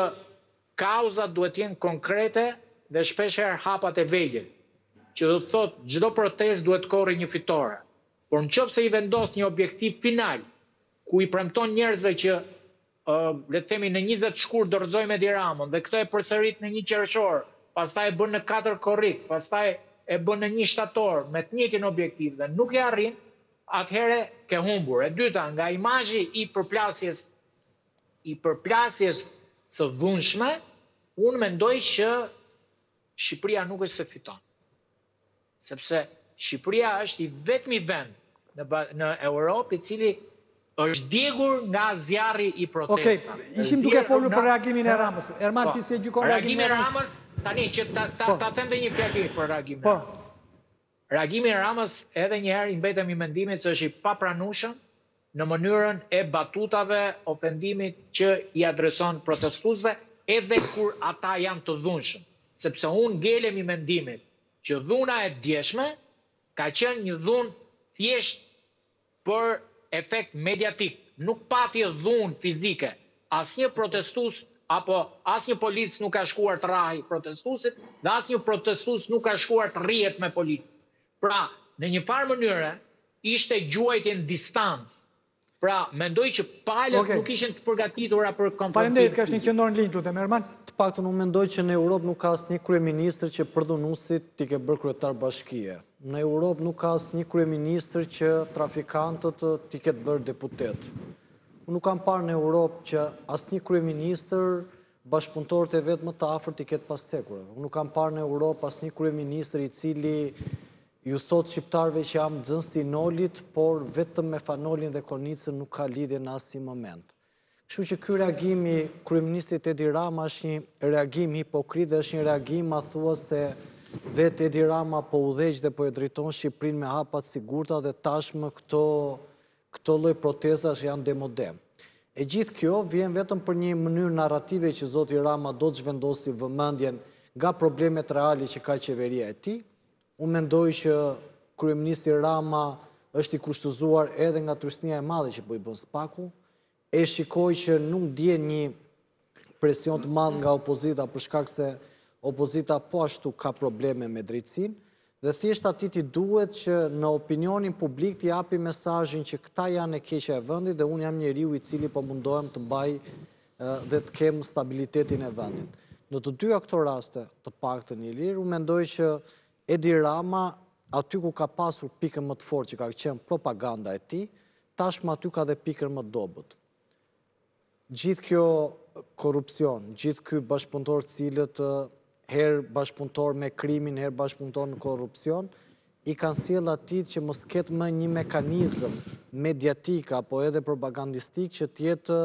kauzat duhet jenë konkrete dhe shpeshherë hapat e vegjël, që do të thotë çdo protestë duhet korrë një fitore. Por nëse i vendos një objektiv final, ku i premton njerëzve që le të themi në 20 shkurt dorëzojmë Edi Ramën dhe këtë e përsërit në 1 qershor, pastaj e bën në 4 korrik, pastaj e bën në 1 shtator me të njëjtin objektiv dhe nuk e arrin, atëherë ke humbur. E dyta, nga imazhi i përplasjes së dhunshme, unë mendoj që Shqipëria nuk është se fiton. Sepse Shqipëria është i vetmi vend në Europë i cili është djegur nga zjarri i protestave. Ishim duke folur për reagimin e Ramës. Erman, ti si e gjykon reagimin e Ramës? Tani, që ta them dhe një fjali për reagimin e Ramës. Reagimi i Ramës edhe njëherë i mbetemi i mendimit se është i papranueshëm në mënyrën e batutave, ofendimit që i adreson protestuesve edhe kur ata janë të dhunshëm. Sepse unë ngelem i mendimit që dhuna e djeshme ka qenë një dhunë thjesht për efekt mediatik. Nuk pati dhunë fizike. Asnjë protestues apo asnjë polic nuk ka shkuar të rrahë protestuesit dhe asnjë protestues nuk ka shkuar të rrihet me policë. Pra, në një farë mënyre, ishte gjuajtje në distancë. Pra, mendoj që palët nuk ishin të përgatitura për konfrontim. Faleminderit, ka një qendor në linjë, lutem, Erman. Të paktën unë mendoj që në Europë nuk ka asnjë kryeministër që për dhunuesit t'i ke bërë kryetar bashkie. Në Europë nuk ka asnjë kryeministër që trafikantët t'i ketë bërë deputet. Unë nuk kam parë në Europë që asnjë kryeministër bashkëpunëtorët e vet më të afërt t'i ketë pastekurë. Unë nuk kam parë në Europë asnjë kryeministër i cili ju thot shqiptarëve që jam nxënës i Nolit, por vetëm me Fanolin dhe Kornicën nuk ka lidhje në asnjë moment. Kështu që ky reagimi kryeministrit Edi Rama është një reagim hipokrit dhe është një reagim thuase vetë Edi Rama po udhëheq dhe po e drejton Shqipërinë me hapa të sigurta dhe tashmë këto lloj protestash janë demode. E gjithë kjo vjen vetëm për një mënyrë narrative që zoti Rama do të zhvendosi vëmendjen nga problemet reale që ka qeveria e tij. Unë mendoj që kryeministri Rama është i kushtëzuar edhe nga tërësnia e madhe që po i bën spaku. E shikoj që nuk ndjen një presion të madh nga opozita për shkak se opozita po ashtu ka probleme me drejtësinë dhe thjesht atij i duhet që në opinionin publik të japi mesazhin që këta janë e keqja e vendit dhe unë jam njeriu i cili po mundohem të mbaj dhe të kem stabilitetin e vendit. Në të dyja këto raste, të paktën i lirë, unë mendoj që Edi Rama, aty ku ka pasur pikën më të fortë që ka qenë propaganda e tij, tashmë aty ka dhe pikën më të dobët. Gjithë kjo korrupsion, gjithë ky bashkëpunëtor cilët herë bashkëpunëtor me krimin, herë bashkëpunëtor në korrupsion, i kanë sjellë atij që mos ketë më një mekanizëm mediatik apo edhe propagandistik që të jetë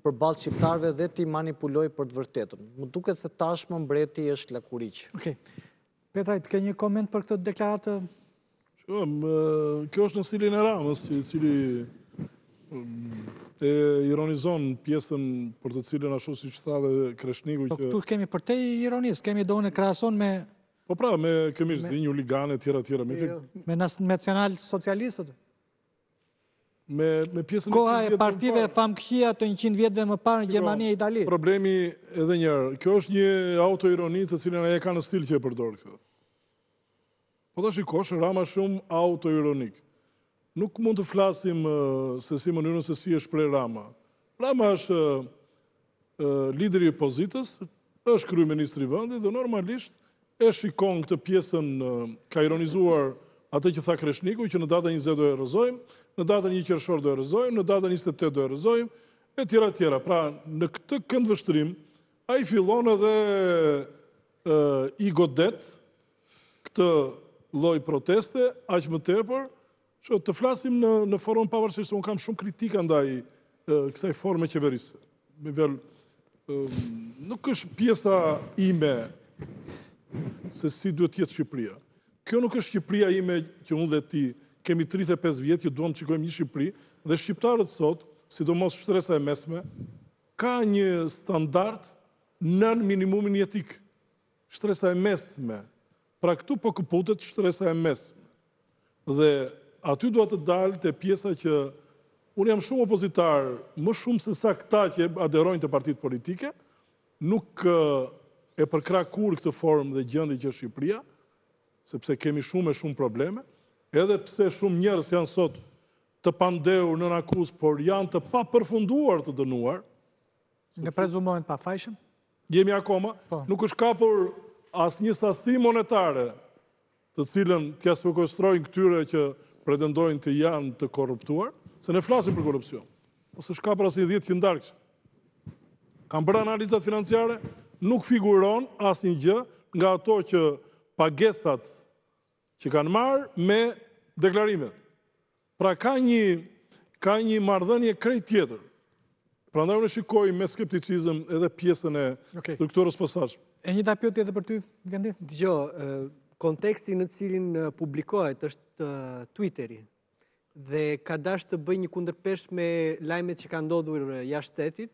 përballë shqiptarëve dhe t'i manipulojë për të vërtetën. Më duket se tashmë mbreti është lakuriq. Petraj, të ke një koment për këtë deklaratë? Kjo është në stilin e Ramës, i cili e ironizon pjesën për të cilën ashtu siç tha dhe Kreshniku që... Këtu kemi për te ironisë, kemi do në krahason me... Po pra, me kemi një huligane, tjera. Me nacional socialistët? Me pjesën koha e partive famkëqia të 100 vjetëve më parë në Gjermani e Itali. Problemi edhe njërë, kjo është një autoironi të cilën ajo ka në stil që e përdor këtë. Po të shikosh, Rama shumë autoironik. Nuk mund të flasim se si mënyrën se si është prej Rama. Rama është lideri i opozitës, është kryeministri i vendit dhe normalisht e shikon këtë pjesën, ka ironizuar atë që tha Kreshniku, që në datën 20 do e rrëzojmë, në datën 1 qershor do e rrëzojmë, në datën 28 do e rrëzojmë, e tjera. Pra, në këtë këndvështrim, a i fillon edhe i godet këtë lloj proteste, aq më tepër, që të flasim në forum pavarësisht, unë kam shumë kritika ndaj kësaj forme qeverisë. Nuk është pjesa ime se si duhet jetë Shqipëria. Kjo nuk është Shqipëria ime që unë dhe ti kemi 35 vjetë që duam të shikojmë një Shqipëri dhe shqiptarët sot, sidomos shtresa e mesme, ka një standard nën minimumin jetik. Shtresa e mesme. Pra këtu po këputet shtresa e mesme. Dhe aty duhet të dalë të pjesa që unë jam shumë opozitar, më shumë se sa këta që aderojnë të partitë politike, nuk e përkra kur këtë formë dhe gjendje që është Shqipëria, sepse kemi shumë probleme, edhe pse shumë njerëz janë sot të pandehur në akuzë, por janë të papërfunduar të dënuar, Në prezumohen pa fajshëm? Jemi akoma, nuk është kapur as një sasi monetare të cilën t'ja sekuestrojnë këtyre që pretendojnë të janë të korruptuar, se ne flasim për korrupsion. Ose është kapur as një 10 qindarkësh. Kam bërë analizat financiare, nuk figuron as një gjë nga ato që pagesat që kanë marrë me deklarimet. Pra ka një marrëdhënie krejt tjetër. Prandaj unë shikoj me skepticizëm edhe pjesën e strukturës posaçme. E njëjta pyetje edhe për ty, Gandhi? Dgjoj, konteksti në cilin publikohet është Twitteri dhe ka dashur të bëjë një kundërpeshë me lajmet që kanë ndodhur jashtë shtetit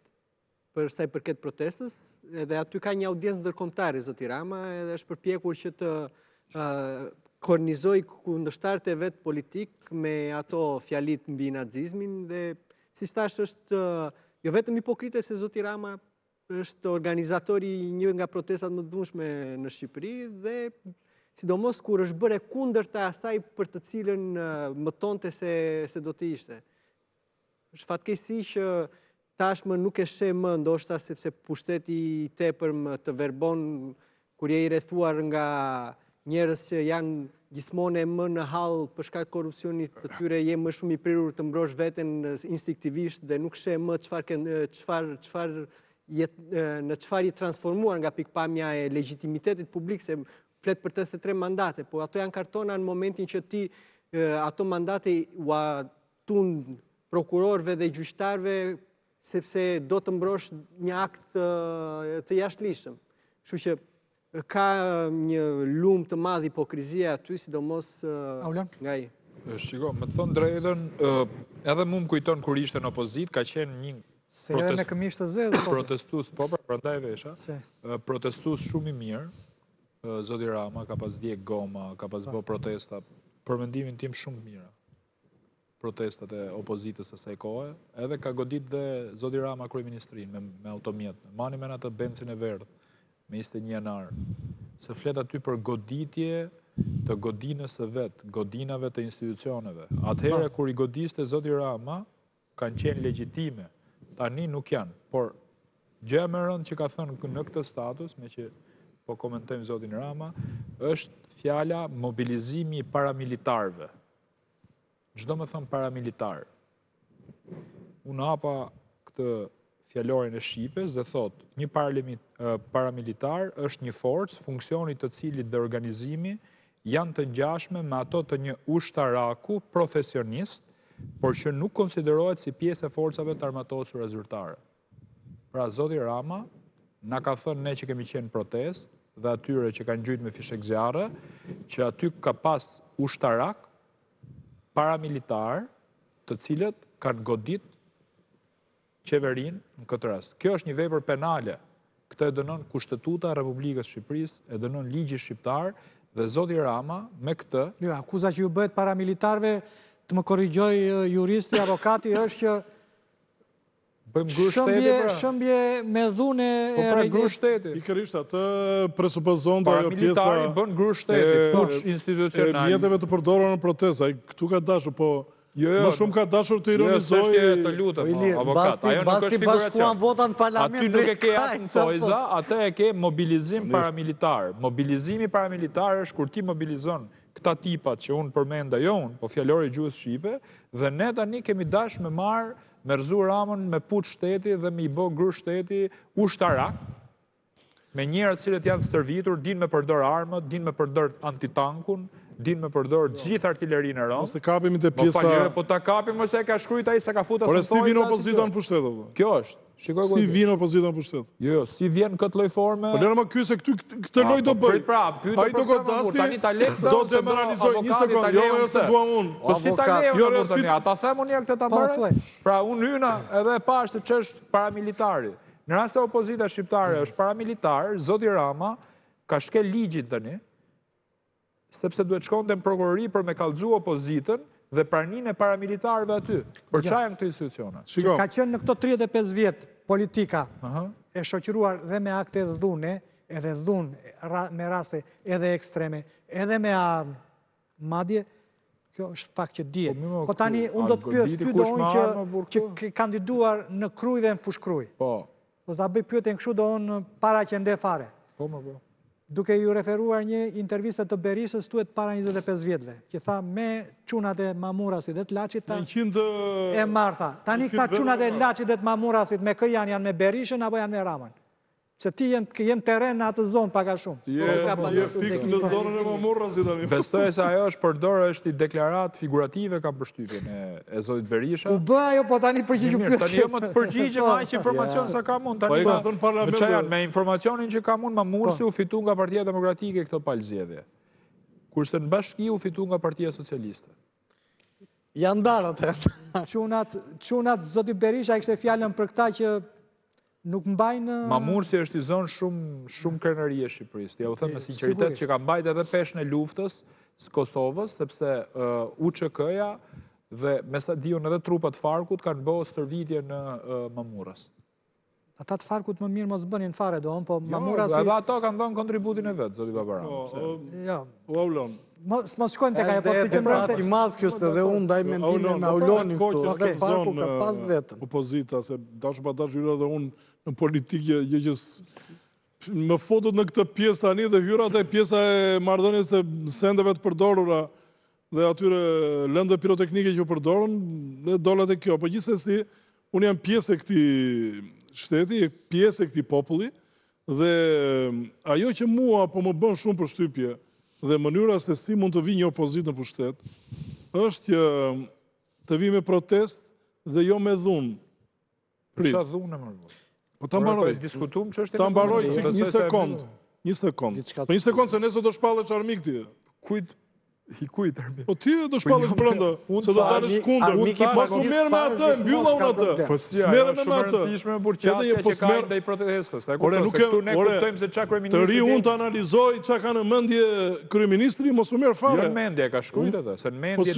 për sa i përket protestës, edhe aty ka një audiencë ndërkombëtare zoti Rama, edhe është përpjekur që të kornizoj kundërshtarët e vet politik me ato fjalit mbi nacizmin dhe siç thash është jo vetëm hipokrite se zoti Rama është organizatori një nga protestat më të dhunshme në Shqipëri dhe sidomos kur është bërë kundërta asaj për të cilën mëtonte se do të ishte. Është fatkeqësi që tashmë nuk e sheh më, ndoshta sepse pushteti i tepërm të verbon kur je i rrethuar nga njerëz që janë gjithmonë më në hall për shkak të korrupsionit, të tyre je më shumë i prirur të mbrosh veten instinktivisht dhe nuk sheh më në çfarë i transformuar nga pikpamja e legitimitetit publik, se flet për 83 mandate, po ato janë kartona në momentin që ti ato mandate ua tund prokurorëve dhe gjyqtarëve sepse do të mbrosh një akt të jashtëligjshëm. Kështu që ka një lumë të madh hipokrizia aty, sidomos nga ai. Shiko, me të thënë drejtën, edhe mu më kujton kur ishte në opozit, ka qenë një Se edhe me këmish të zezë. protestus, po prandaj vesha, protestus shumë i mirë, zoti Rama, ka pas djeg goma, ka pas bë protesta, për mendimin tim shumë të mira. Protestat e opozitës së saj kohe, edhe ka godit dhe zoti Rama kryeministrinë me automjet. Mani me atë bencin e verdh, me 21 janar, se flet aty për goditje të godinës së vet, godinave të institucioneve. Atëherë kur i godiste zoti Rama, kanë qenë legjitime. Tani nuk janë, por gjë më e rëndë që ka thënë në këtë status, me që po komentojmë zotin Rama, është fjala mobilizimi i paramilitarëve. Çdo më thënë paramilitar. Unë hapa këtë fjalorin e Shqipes dhe thot, një paramilitar është një forcë, funksionit të cilit dhe organizimi janë të ngjashme me ato të një ushtaraku profesionist, por që nuk konsiderohet si pjesë e forcave të armatosura zyrtare. Pra, zoti Rama na ka thënë ne që kemi qenë protest dhe atyre që kanë gjujt me fishek zjarre, që aty ka pas ushtarak, paramilitar, të cilët kanë godit qeverin në këtë rast. Kjo është një vepër penale. Këtë e dënon Kushtetuta e Republikës Shqipërisë, e dënon ligji shqiptar dhe zoti Rama me këtë. Jo, akuza që ju bëhet paramilitarve, të më korrigjoj juristi, avokati, është që bëjmë gru shteti, pra. Shëmbje me dhune po pra gru shteti. Pikërisht atë presupozon dhe ajo pjesa paramilitari bën gru shteti, puç institucional. Mjeteve të përdorura në protestë, ai këtu ka dashur, po më shumë ka dashur të ironizoj. Të lutem, avokat, ajo nuk është figuracion. Aty nuk e ke asnjë thojza, atë e ke mobilizim paramilitar. Mobilizimi paramilitar është kur ti mobilizon këta tipat që unë përmenda jo unë, po fjalori gjuhës shqipe, dhe ne tani kemi dash me marë, me rëzu Ramën, me puç shteti dhe me i bë gru shteti ushtarak, me njerëz cilët janë stërvitur, din me përdor armët, din me përdor antitankun, din me përdor gjithë artillerinë e rëndë. Mos të kapemi te pjesa. Po ta kapim ose ka shkruajt ai sa ka futur asnjë. Por si vjen opozita në pushtet apo? Kjo është. Shikoj si vjen opozita në pushtet. Jo, si vjen këtë lloj forme. Po lëre më ky se këtë lloj do bëj. Ai do godasti. Tani ta lek do të demoralizoj një sekondë. Jo se dua unë. Po si ta lejmë tani? Ata them unë këtë ta bëj. Pra unë hyna edhe e pash se ç'është paramilitari. Në rast të opozita shqiptare është paramilitar, zoti Rama ka shkel ligjin tani, sepse duhet shkonte në prokurori për me kallëzu opozitën dhe praninë e paramilitarëve aty. Për çfarë janë këto institucione? Që ka qenë në këto 35 vjet politika e shoqëruar dhe me akte dhune, edhe dhunë me raste edhe ekstreme, edhe me armë, madje, kjo është fakt që dihet. Po tani unë do të pyes ty do unë që kandiduar në Krujë dhe në Fushkruj. Po. Do ta bëj pyetjen kështu do unë para që nde fare. Po, më po. Duke ju referuar një intervistë të Berishës tuet para 25 vjetëve, që tha me çunat e Mamurasit dhe të Laçit ta 100 e Martha. Tani këta çunat e Laçit dhe të Mamurasit me kë janë me Berishën apo janë me Ramën? Se ti jem terren në atë zonë pak a shumë. Je fiks në zonën e Mamurrasit tani. Besoj se ajo është përdorë është i deklarat figurative ka përshtypjen e zotit Berisha. U bë ajo, po tani përgjigju Mirë, tani jo më të përgjigje me aq informacion sa ka mund. Tani me informacionin që ka mund Mamursi u fitu nga Partia Demokratike këto palëzjedhje. Kurse në bashki u fitu nga Partia Socialiste. Janë darë atë. Çunat zoti Berisha kishte fjalën për këta që nuk mbajnë... Mamursi është i zonë shumë krenarie Shqipërisë. Ja u thëmë me sinqeritet që ka mbajt edhe peshën e luftës së Kosovës, sepse UÇK-ja dhe me sa diun edhe trupat Farkut kanë bëu stërvitje në Mamurës. Ata të Farkut më mirë mos bënin fare doon, po Mamurasi... Edhe ato kanë dhënë kontributin e vetë, zoti Babaram. Jo. Aulon. Mos shkojnë tek ajo, po të gjëmrat i madh kjo se dhe unë ndaj mendime me Aulonin këtu. Edhe Farku ka pas vetën. Opozita, se dash hyra dhe unë në politikë që më fotut në këtë pjesë tani dhe hyra dhe pjesa e marrëdhënies të sendeve të përdorura dhe atyre lëndëve piroteknike që u përdorën, dhe dolat e kjo. Po gjithsesi, unë jam pjesë e këtij shteti, pjesë e këtij populli, dhe ajo që mua po më bën shumë përshtypje dhe mënyra se si mund të vi një opozit në pushtet, është që të vi me protest dhe jo me dhunë. Për çfarë dhunë më? Po ta mbaroj. Diskutum që është ta mbaroj një sekond. Një sekond. Po një sekond se nëse do shpallesh armik ti. Kujt armik? Po ti do shpallesh brenda. Se do dalësh kundër. Mos më merr me atë, mbylla unë atë. Po merrem me atë. Rëndësishme me burqasje që ka ndaj protestës. Ore nuk e ne kuptojmë se çka kryeministri. Të ri unë të analizoj çka ka në mendje kryeministri, mos më merr fare. Jo në mendje ka shkruajt atë, se në mendje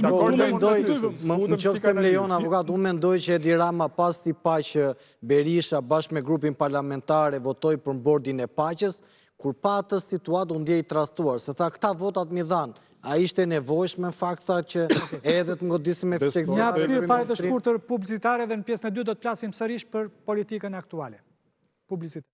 Nëse më lejon avokat, unë mendoj që Edi Rama pas i pa që Berisha bashkë me grupin parlamentare votoi për bordin e paqes, kur pa atë situatë u ndjej tradhtuar, se tha këta votat mi dhanë. A ishte nevojshme në fakt tha që edhe të ngodisim me fshekësia. Një atyre fare të shkurtër publicitare dhe në pjesën e dytë do të flasim sërish për politikën aktuale. Publicitet.